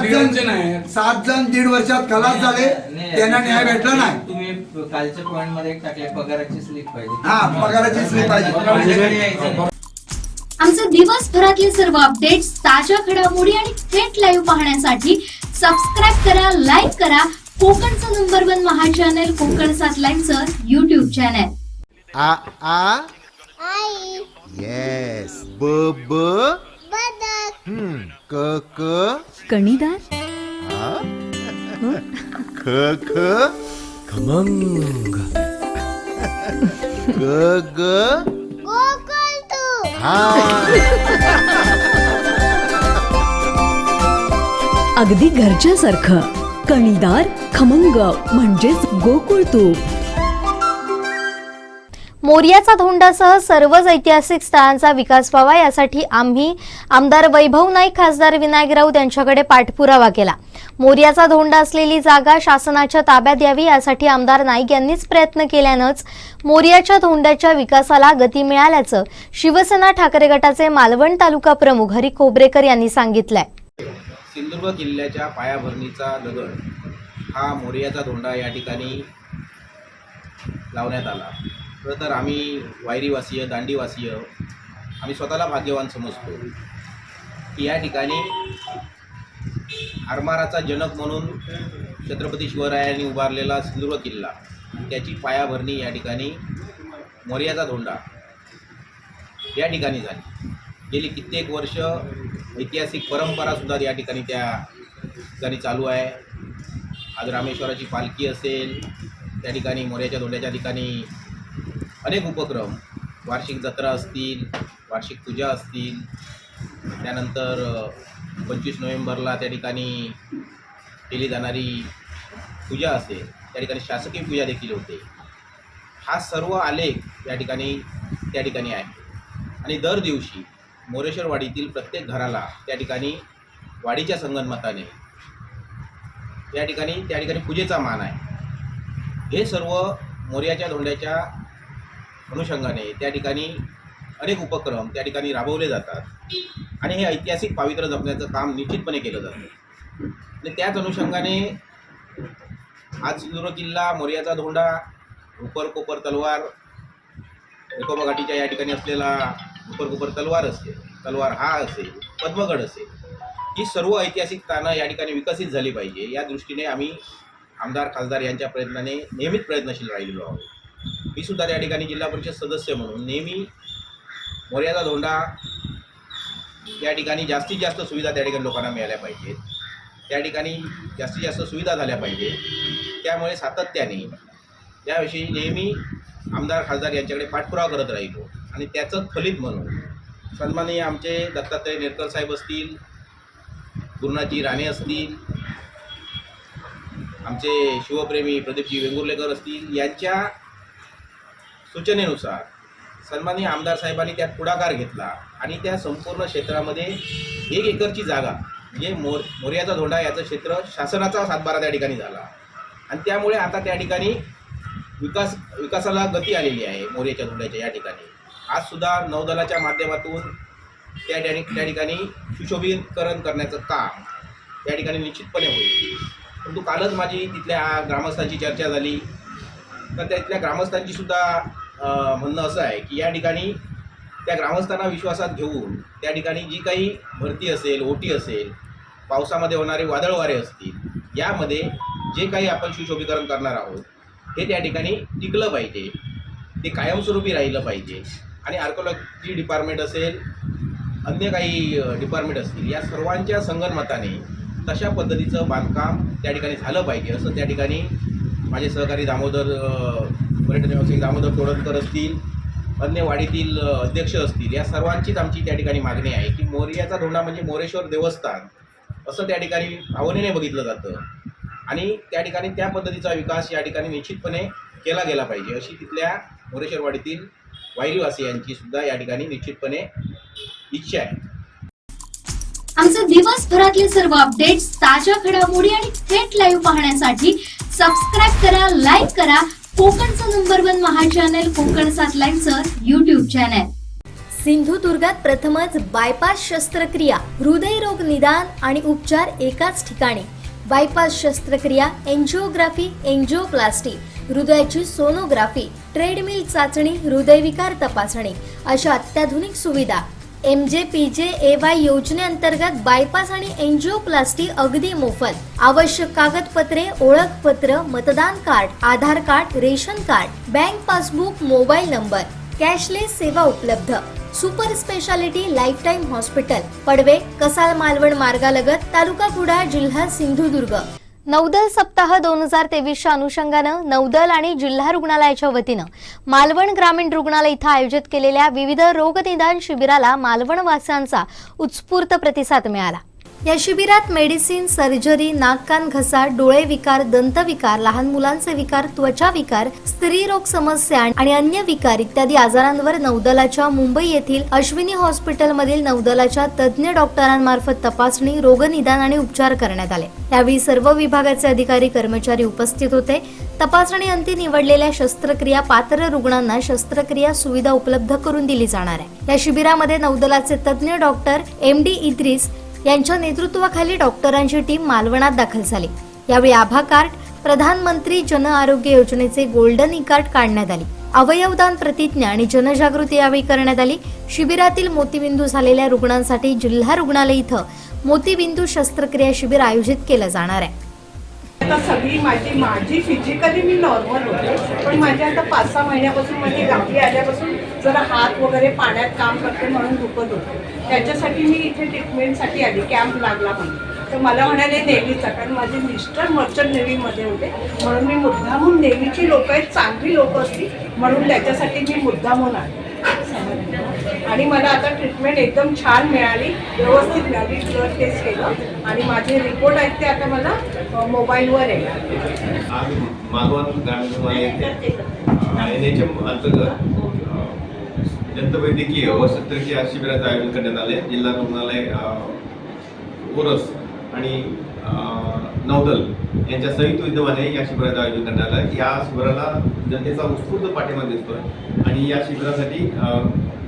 जण 1.5 वर्षात खलास झाले, त्यांना न्याय भेटला नाही. तुम्ही कालच्या पॉइंट मध्ये टाकले पगाराची स्लिप पाहिजे. हा, पगाराची स्लिप पाहिजे. आमचे दिवसभरातले सर्व अपडेट्स, ताज्या घडामोडी आणि थेट लाईव्ह पाहण्यासाठी सबस्क्राईब करा, लाईक करा कोकणचं नंबर 1 महा चॅनल कोकण 7 लाईव्हचं YouTube चॅनल. आ आ आई येस. ब ब बदक. क क कणीदार. ख ख खमंग. ग ग गोकुळ. अगदी घरच्यासारखं कणीदार खमंग म्हणजेच गोकुळ तूप. मोर्याचा धोंडासह सर्वच ऐतिहासिक स्थळांचा विकास व्हावा यासाठी आम्ही आमदार वैभव नाईक, खासदार विनायक राऊत यांच्याकडे पाठपुरावा केला. मोर्याचा धोंडा असलेली जागा शासनाच्या ताब्यात यावी यासाठी आमदार नाईक यांनीच प्रयत्न केल्यानंच मोर्याच्या धोंड्याच्या विकासाला गती मिळाल्याचं शिवसेना ठाकरे गटाचे मालवण तालुका प्रमुख हरी खोब्रेकर यांनी सांगितलंय. सिंधुदुर्ग किल्ल्याच्या पायाभरणीचा दगड हा मोर्याचा धोंडा या ठिकाणी लावण्यात आला. खरं तर आम्ही वायरीवासीय, दांडीवासीय आम्ही स्वतःला भाग्यवान समजतो की या ठिकाणी आरमाराचा जनक म्हणून छत्रपती शिवरायांनी उभारलेला सिंधुदुर्ग किल्ला, त्याची पायाभरणी या ठिकाणी मोर्याचा धोंडा या ठिकाणी झाली. गेली कित्येक वर्ष ऐतिहासिक परंपरासुद्धा या ठिकाणी त्या ठिकाणी चालू आहे. आज रामेश्वराची पालखी असेल, त्या ठिकाणी मोर्याच्या धोंड्याच्या ठिकाणी अनेक उपक्रम, वार्षिक जत्रा असतील, वार्षिक पूजा असतील, त्यानंतर 25 नोव्हेंबरला त्या ठिकाणी केली जाणारी पूजा असेल, त्या ठिकाणी शासकीय पूजा देखील होते. हा सर्व आलेख या ठिकाणी त्या ठिकाणी आहे. आणि दर दिवशी मोरेश्वरवाडीतील प्रत्येक घराला त्या ठिकाणी वाडीच्या संगनमताने त्या ठिकाणी पूजेचा मान आहे. हे सर्व मोर्याच्या धोंड्याच्या अनुषंगाने त्या ठिकाणी अनेक उपक्रम त्या ठिकाणी राबवले जातात आणि हे ऐतिहासिक पावित्र्य जपण्याचं काम निश्चितपणे केलं जातं. आणि त्याच अनुषंगाने आज सिंधुदुर्ग किल्ला, मोर्याचा धोंडा, कोपर तलवार, निकोबा घाटीच्या या ठिकाणी असलेला कोपर तलवार असते, तलवार हा असेल, पद्मगड असेल, ही सर्व ऐतिहासिक स्थानं या ठिकाणी विकसित झाली पाहिजे या दृष्टीने आम्ही आमदार खासदार यांच्या प्रयत्नाने नेहमीच प्रयत्नशील राहिलेलो आहोत. मी सुद्धा त्या ठिकाणी जिल्हा परिषद सदस्य म्हणून नेहमी मोर्याचा धोंडा या ठिकाणी जास्तीत जास्त सुविधा त्या ठिकाणी लोकांना मिळाल्या पाहिजेत, त्या ठिकाणी जास्तीत जास्त सुविधा झाल्या पाहिजेत. त्यामुळे सातत्याने याविषयी नेहमी आमदार खासदार यांच्याकडे पाठपुरावा करत राहिलो आणि त्याचं फलित म्हणून सन्माननीय आमचे दत्तात्रय नेरकर साहेब असतील, गुरुनाथजी राणे असतील, आमचे शिवप्रेमी प्रदीपजी वेंगुर्लेकर असतील, यांच्या सूचनेनुसार सन्माननीय आमदार साहेबांनी त्यात पुढाकार घेतला आणि त्या संपूर्ण क्षेत्रामध्ये 1 एकरची जागा म्हणजे मोर्याचा धोंडा याचं क्षेत्र शासनाचा सातबारा त्या ठिकाणी झाला आणि त्यामुळे आता त्या ठिकाणी विकासाला गती आलेली आहे. मोर्याच्या धोंड्याच्या या ठिकाणी आजसुद्धा नौदलाच्या माध्यमातून त्या ठिकाणी सुशोभीकरण करण्याचं काम त्या ठिकाणी निश्चितपणे होईल. परंतु कालच माझी तिथल्या ग्रामस्थांची चर्चा झाली तर तिथल्या ग्रामस्थांची सुद्धा म्हणणं असं आहे की या ठिकाणी त्या ग्रामस्थांना विश्वासात घेऊन त्या ठिकाणी जी काही भरती असेल, ओटी असेल, पावसामध्ये होणारे वादळ वारे असतील, यामध्ये जे काही आपण सुशोभीकरण करणार आहोत हे त्या ठिकाणी टिकलं पाहिजे, ते कायमस्वरूपी राहिलं पाहिजे आणि आर्किओलॉजी डिपार्टमेंट असेल, अन्य काही डिपार्टमेंट असतील, या सर्वांच्या संगनमताने तशा पद्धतीचं बांधकाम त्या ठिकाणी झालं पाहिजे असं त्या ठिकाणी माझे सहकारी पर्यटन व्यावसायिक दामोदर तोडणकर असतील, अन्य वाडीतील अध्यक्ष असतील, या सर्वांचीच आमची त्या ठिकाणी मागणी आहे की मोर्याचा धोंडा म्हणजे मोरेश्वर देवस्थान असं त्या ठिकाणी भावनेने बघितलं जातं आणि त्या ठिकाणी त्या पद्धतीचा विकास या ठिकाणी निश्चितपणे केला गेला पाहिजे अशी तिथल्या मोरेश्वरवाडीतील वायरीवासियांची सुद्धा या ठिकाणी निश्चितपणे इच्छा आहे. आमचे दिवसभरातले सर्व अपडेट्स, ताज्या घडामोडी आणि थेट लाईव्ह पाहण्यासाठी सबस्क्राईब करा, लाईक करा कोकणचं नंबर 1 महा चॅनल कोकण 7 लाईव्हचं युट्यूब चॅनल. सिंधुदुर्गात प्रथमच बायपास शस्त्रक्रिया, हृदयरोग निदान आणि उपचार एकाच ठिकाणी. बायपास शस्त्रक्रिया, एंजिओग्राफी, एंजिओप्लास्टी, हृदयाची सोनोग्राफी, ट्रेडमिल चाचणी, हृदयविकार तपासणी अशा अत्याधुनिक सुविधा. MJPJAY योजनेअंतर्गत बायपास आणि एंजिओप्लास्टी अगदी मोफत. आवश्यक कागदपत्रे, ओळखपत्र, मतदान card, Aadhaar card, ration card, bank passbook, mobile number. Cashless सेवा उपलब्ध. Super speciality life time hospital, Padave, Kasal Malvan मार्गालगत, तालुका कुडाळ, जिल्हा सिंधुदुर्ग. नौदल सप्ताह 2023च्या अनुषंगानं नौदल आणि जिल्हा रुग्णालयाच्या वतीनं मालवण ग्रामीण रुग्णालय इथं आयोजित केलेल्या विविध रोगनिदान शिबिराला मालवण वासियांचा उत्स्फूर्त प्रतिसाद मिळाला. या शिबिरात मेडिसिन, सर्जरी, नाक कान घसा, डोळे विकार, दंतविकार, लहान मुलांचे विकार, त्वचा विकार, स्त्रीरोग समस्या आणि अन्य विकार इत्यादी आजारांवर नौदलाच्या मुंबई येथील अश्विनी हॉस्पिटलमधील नौदलाच्या तज्ज्ञ डॉक्टरांमार्फत तपासणी, रोगनिदान आणि उपचार करण्यात आले. यावेळी सर्व विभागाचे अधिकारी कर्मचारी उपस्थित होते. तपासणी अंती निवडलेल्या शस्त्रक्रिया पात्र रुग्णांना शस्त्रक्रिया सुविधा उपलब्ध करून दिली जाणार आहे. या शिबिरामध्ये नौदलाचे तज्ज्ञ डॉक्टर MD इद्रिस यांच्या नेतृत्वाखाली डॉक्टरांची टीम मालवणात दाखल झाली. यावेळी आभा कार्ड, प्रधानमंत्री जन आरोग्य योजनेचे गोल्डन ई कार्ड काढण्यात आली. अवयवदान प्रतिज्ञा आणि जनजागृती यावेळी करण्यात आली. शिबिरातील मोतीबिंदू झालेल्या रुग्णांसाठी जिल्हा रुग्णालय इथं मोतीबिंदू शस्त्रक्रिया शिबिर आयोजित केलं जाणार आहे. आता सगळी माझी फिजिकली मी नॉर्मल होते, पण माझ्या आता 5-6 महिन्यापासून माझी गाठी आल्यापासून जरा हात वगैरे पाण्यात काम करते म्हणून दुखत होतं. त्याच्यासाठी मी इथे ट्रीटमेंटसाठी आली, कॅम्प लागला म्हणून. तर मला म्हणाले नेव्हीचा, कारण माझे मिस्टर मर्चंट नेव्हीमध्ये होते म्हणून मी मुद्दामून नेव्हीची लोक आहेत, चांगली लोक असतील म्हणून त्याच्यासाठी मी मुद्दामून आले आणि मला आता ट्रीटमेंट एकदम छान मिळाली, व्यवस्थित मिळाली. ब्लड टेस्ट केलं आणि माझे रिपोर्ट आहेत ते आता मला मोबाईलवर येणार. मालवण ग्रामीण रुग्णालय NHM अंतर्गत दंतवैद्यकीय व शस्त्रक्रिया शिबिराचं आयोजन करण्यात आले. जिल्हा रुग्णालय ओरस आणि नौदल यांच्या संयुक्त विद्यमाने या शिबिराचं आयोजन करण्यात आलं. या शिबिराला जनतेचा उत्स्फूर्त पाठिंबा दिसतोय आणि या शिबिरासाठी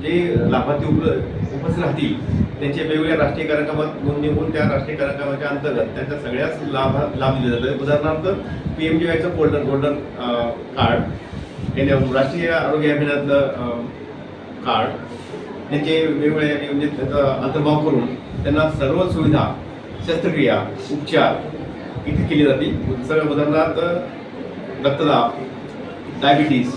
जे लाभार्थी उपस्थित राहतील त्यांचे वेगवेगळ्या राष्ट्रीय कार्यक्रमात नोंदणी होऊन त्या राष्ट्रीय कार्यक्रमाच्या अंतर्गत त्यांच्या सगळ्याच लाभ दिले जातात. उदाहरणार्थ PMJYचं गोल्डन कार्ड, राष्ट्रीय आरोग्य अभियानातलं कार्ड, त्यांचे वेगवेगळे म्हणजे त्याचा अंतर्भाव करून त्यांना सर्व सुविधा, शस्त्रक्रिया, उपचार इथे केली जाते. सगळं उदाहरणार्थ रक्तदाब, डायबिटीस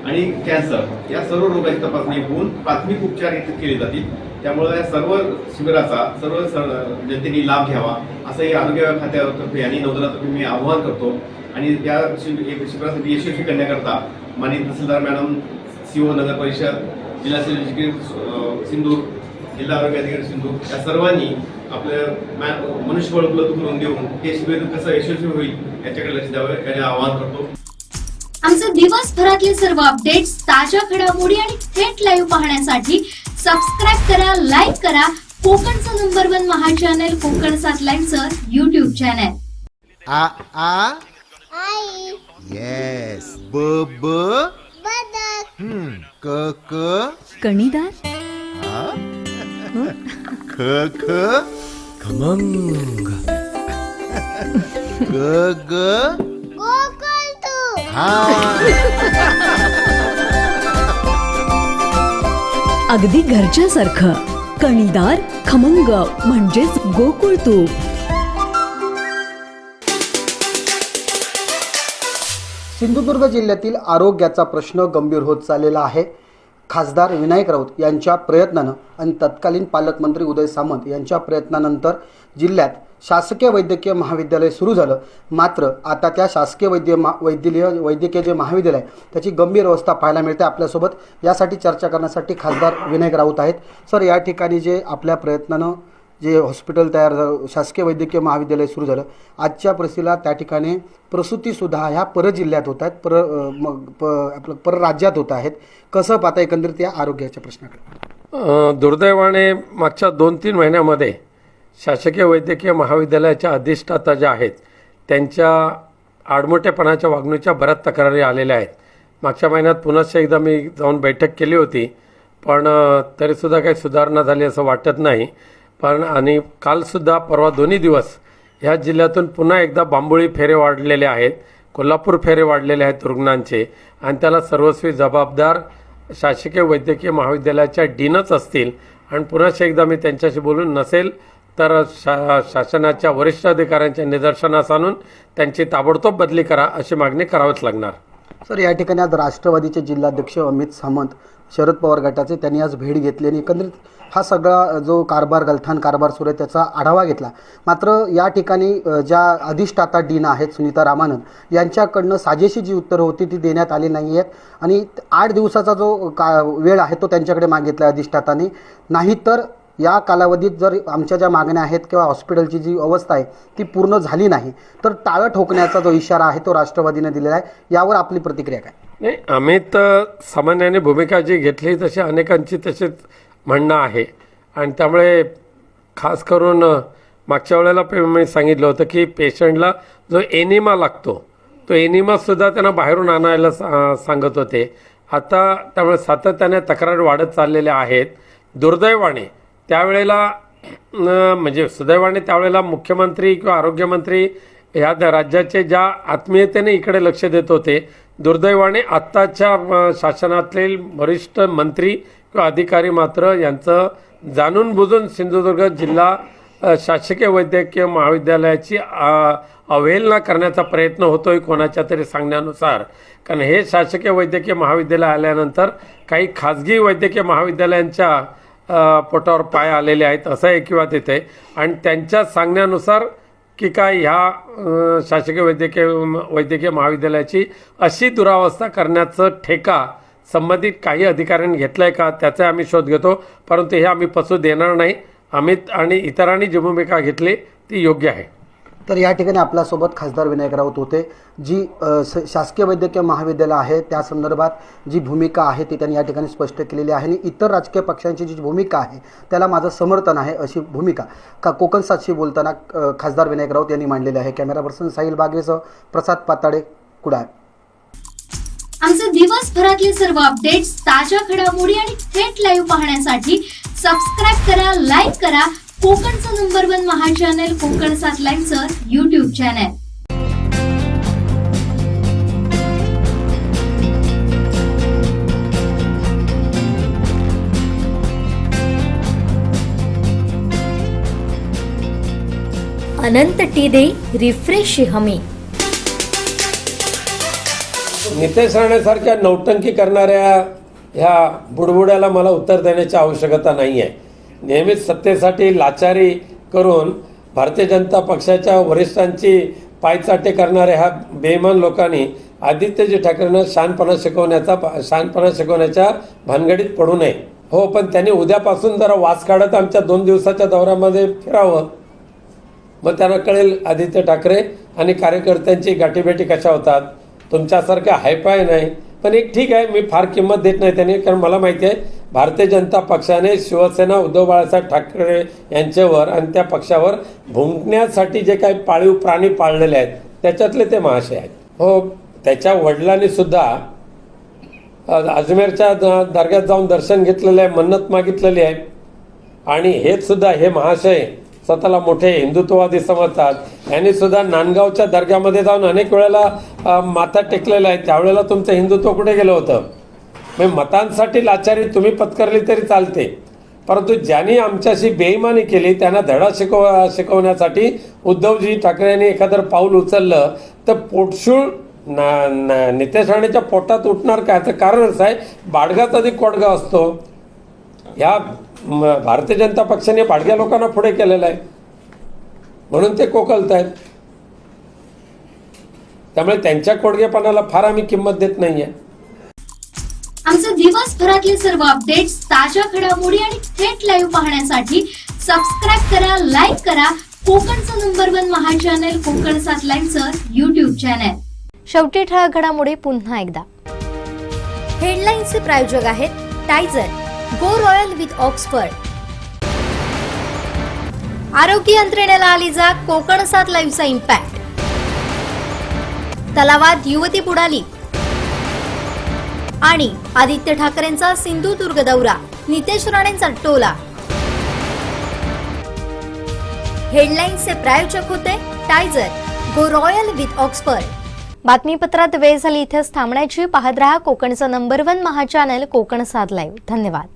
आणि कॅन्सर या सर्व रोगाची तपासणी होऊन प्राथमिक उपचार इथे केले जातील. त्यामुळे या सर्व शिबिराचा सर्व जनतेने लाभ घ्यावा असंही आरोग्य खात्यातर्फे आणि नौदलातर्फे मी आवाहन करतो. आणि त्या शिबिरासाठी यशस्वी करण्याकरता माननीय तहसीलदार मॅडम, CO नगर परिषद, जिल्हा शल्य सिंधूर, जिल्हा आरोग्य अधिकारी सिंधूर या सर्वांनी आपलं मनुष्यबळ उपलब्ध करून देऊन हे शिबिर कसं यशस्वी होईल याच्याकडे लक्ष द्यावं याचे आवाहन करतो. आमचे दिवसभरातले सर्व अपडेट्स, ताज्या घडामोडी आणि थेट लाईव्ह पाहण्यासाठी सबस्क्राईब करा, लाईक करा कोकणचं नंबर 1 महा चॅनल कोकण 7 लाईव्हचं YouTube चॅनल. आ आ आई येस. ब ब बदक. क क कणीदार, ख ख खमंग. ग ग अगदी घरच्यासारखं कणीदार खमंग म्हणजेच गोकुळ तूप. सिंधुदुर्ग जिल्ह्यातील आरोग्याचा प्रश्न गंभीर होत चाललेला आहे. खासदार विनायक राऊत यांच्या प्रयत्नानं आणि तत्कालीन पालकमंत्री उदय सामंत यांच्या प्रयत्नानंतर जिल्ह्यात शासकीय वैद्यकीय महाविद्यालय सुरू झालं. मात्र आता त्या शासकीय वैद्यकीय जे महाविद्यालय त्याची गंभीर अवस्था पाहायला मिळते. आपल्यासोबत यासाठी चर्चा करण्यासाठी खासदार विनायक राऊत आहेत. सर, या ठिकाणी जे आपल्या प्रयत्नानं जे हॉस्पिटल तयार झालं, शासकीय वैद्यकीय महाविद्यालय सुरू झालं, आजच्या परिस्थितीला त्या ठिकाणी प्रसूतीसुद्धा ह्या परजिल्ह्यात होत आहेत, परराज्यात होत आहेत. कसं पाहता एकंदरीत या आरोग्याच्या प्रश्नाकडे? दुर्दैवाने मागच्या 2-3 महिन्यामध्ये शासकीय वैद्यकीय महाविद्यालयाच्या अधिष्ठाता ज्या आहेत त्यांच्या आडमोठेपणाच्या वागणुकीच्या बऱ्याच तक्रारी आलेल्या आहेत. मागच्या महिन्यात पुन्हा एकदा मी जाऊन बैठक केली होती, पण तरीसुद्धा काही सुधारणा झाली असं वाटत नाही. पण आणि कालसुद्धा परवा 2 दिवस ह्या जिल्ह्यातून पुन्हा एकदा बांबोळी फेरे वाढलेले आहेत, कोल्हापूर फेरे वाढलेले आहेत रुग्णांचे, आणि त्याला सर्वस्वी जबाबदार शासकीय वैद्यकीय महाविद्यालयाच्या डीनच असतील. आणि पुन्हा एकदा मी त्यांच्याशी बोलून नसेल तर शासनाच्या वरिष्ठ अधिकाऱ्यांच्या निदर्शनास आणून त्यांची ताबडतोब बदली करा अशी मागणी करावीच लागणार. सर, या ठिकाणी आज राष्ट्रवादीचे जिल्हाध्यक्ष अमित सामंत, शरद पवार गटाचे, त्यांनी आज भेट घेतली आणि एकंदरीत हा सगळा जो कारभार, गलथान कारभार सुरू आहे त्याचा आढावा घेतला. मात्र या ठिकाणी ज्या अधिष्ठाता डीन आहेत सुनीता रामानंद यांच्याकडनं साजेशी जी उत्तरं होती ती देण्यात आली नाही आहेत. आणि 8 दिवसाचा जो वेळ आहे तो त्यांच्याकडे मागितला अधिष्ठाताने. नाहीतर या कालावधीत जर आमच्या ज्या मागण्या आहेत किंवा हॉस्पिटलची जी अवस्था आहे ती पूर्ण झाली नाही तर टाळं ठोकण्याचा जो इशारा आहे तो राष्ट्रवादीने दिलेला आहे. यावर आपली प्रतिक्रिया काय? नाही, अमित सामान्याने भूमिका जी घेतली तशी अनेकांची तशीच म्हणणं आहे. आणि त्यामुळे खास करून मागच्या वेळेला मी सांगितलं होतं की पेशंटला जो एनिमा लागतो तो एनिमासुद्धा त्यांना बाहेरून आणायला सांगत होते. आता त्यामुळे सातत्याने तक्रारी वाढत चाललेल्या आहेत. दुर्दैवाने त्यावेळेला म्हणजे सुदैवाने त्यावेळेला मुख्यमंत्री किंवा आरोग्यमंत्री ह्या राज्याचे ज्या आत्मीयतेने इकडे लक्ष देत होते, दुर्दैवाने आत्ताच्या शासनातील वरिष्ठ मंत्री किंवा अधिकारी मात्र यांचं जाणून बुजून सिंधुदुर्ग जिल्हा शासकीय वैद्यकीय महाविद्यालयाची अवहेलना करण्याचा प्रयत्न होतोय कोणाच्या तरी सांगण्यानुसार. कारण हे शासकीय वैद्यकीय महाविद्यालय आल्यानंतर काही खाजगी वैद्यकीय महाविद्यालयांच्या पोटावर पाय आलेले आहेत असं ऐकिवात येते. आणि त्यांच्या सांगण्यानुसार की काय ह्या शासकीय वैद्यकीय महाविद्यालयाची अशी दुरावस्था करण्याचं ठेका संबंधित काही अधिकाऱ्यांनी घेतला आहे का त्याचा आम्ही शोध घेतो. परंतु हे आम्ही पसू देणार नाही. अमित आणि इतरांनी जी भूमिका घेतली ती योग्य आहे. तर या ठिकाणी आपल्यासोबत खासदार विनायक राऊत होते. जी शासकीय वैद्यकीय महाविद्यालय आहे त्या संदर्भात जी भूमिका आहे ती त्यांनी या ठिकाणी स्पष्ट केलेली आहे. आणि इतर राजकीय पक्षांची जी भूमिका आहे त्याला माझं समर्थन आहे अशी भूमिका कोकण 7शी बोलताना खासदार विनायक राऊत यांनी मांडलेली आहे. कॅमेरा पर्सन साहिल बागवेसह प्रसाद पाताडे, कुडाळ. आमचे दिवसभरातले सर्व अपडेट्स, ताज्या घडामोडी आणि थेट लाईव्ह पाहण्यासाठी सबस्क्राईब करा, लाईक करा कोकणचं नंबर 1 महा चॅनल कोकण 7 लाईव्हचं YouTube चॅनल. अनंत टी देई रिफ्रेशची हमी. नितेश राणेसारख्या नौटंकी करणाऱ्या ह्या बुडबुड्याला मला उत्तर देण्याची आवश्यकता नाही आहे. नेहमीच सत्तेसाठी लाचारी करून भारतीय जनता पक्षाच्या वरिष्ठांची पायचाटे करणाऱ्या ह्या बेईमान लोकांनी आदित्यजी ठाकरेंना शहाणपणा शिकवण्याच्या भानगडीत पडू नये. हो, पण त्यांनी उद्यापासून जरा वास काढत आमच्या 2 दिवसाच्या दौऱ्यामध्ये फिरावं. मग त्यांना कळेल आदित्य ठाकरे आणि कार्यकर्त्यांची गाठीभेटी कशा होतात. तुमच्यासारखं हायपाय नाही, पण एक ठीक आहे, मी फार किंमत देत नाही त्यांनी, कारण मला माहिती आहे भारतीय जनता पक्षाने शिवसेना उद्धव बाळासाहेब ठाकरे यांच्यावर आणि त्या पक्षावर भुंकण्यासाठी जे काही पाळीव प्राणी पाळलेले आहेत त्याच्यातले ते महाशय आहेत. हो, त्याच्या वडिलांनी सुद्धा अजमेरच्या दर्ग्यात जाऊन दर्शन घेतलेलं आहे, मन्नत मागितलेली आहे. आणि हेच सुद्धा हे महाशय स्वतःला मोठे हिंदुत्ववादी समजतात. यांनी सुद्धा नांदगावच्या दर्ग्यामध्ये जाऊन अनेक वेळेला माथा टेकलेला आहे. त्यावेळेला तुमचं हिंदुत्व कुठे गेलं होतं? म्हणजे मतांसाठी लाचारी तुम्ही पत्करली तरी चालते, परंतु ज्यांनी आमच्याशी बेईमानी केली त्यांना धडा शिकवण्यासाठी उद्धवजी ठाकरे यांनी एखादं पाऊल उचललं तर पोटशूळ नितेश राणेच्या पोटात उठणार काय? तर कारण असं आहे, बाडगाच अधिक कोडगा असतो. ह्या भारतीय जनता पक्षाने बाडग्या लोकांना पुढे केलेलं आहे म्हणून ते कोकलत आहेत. त्यामुळे त्यांच्या कोडगेपणाला फार आम्ही किंमत देत नाहीये. आमचे दिवसभरातले सर्व अपडेट्स, ताज्या घडामोडी आणि थेट लाईव्ह पाहण्यासाठी सबस्क्राईब करा, लाईक करा कोकणचं नंबर 1 महा चॅनल कोकण 7 लाईव्हचं YouTube चॅनल. शेवटी ठळक घडामोडी पुन्हा एकदा. हेडलाईन्सचे प्रायोजक आहेत टायझर, गो रॉयल विथ ऑक्सफर्ड. आरोग्य यंत्रणेला आली जाग, कोकण 7 लाईव्हचा इम्पॅक्ट. तलावात युवती बुडाली आणि आदित्य ठाकरेंचा सिंधुदुर्ग दौरा, नितेश राणेंचा टोला. हेडलाईन्सचे प्रायोजक होते टायझर, गो रॉयल विथ ऑक्सफर्ड. बातमीपत्रात वेळ झाली इथेच थांबण्याची. पाहत रहा कोकणचं नंबर 1 महा चॅनल कोकण 7 लाईव्ह. धन्यवाद.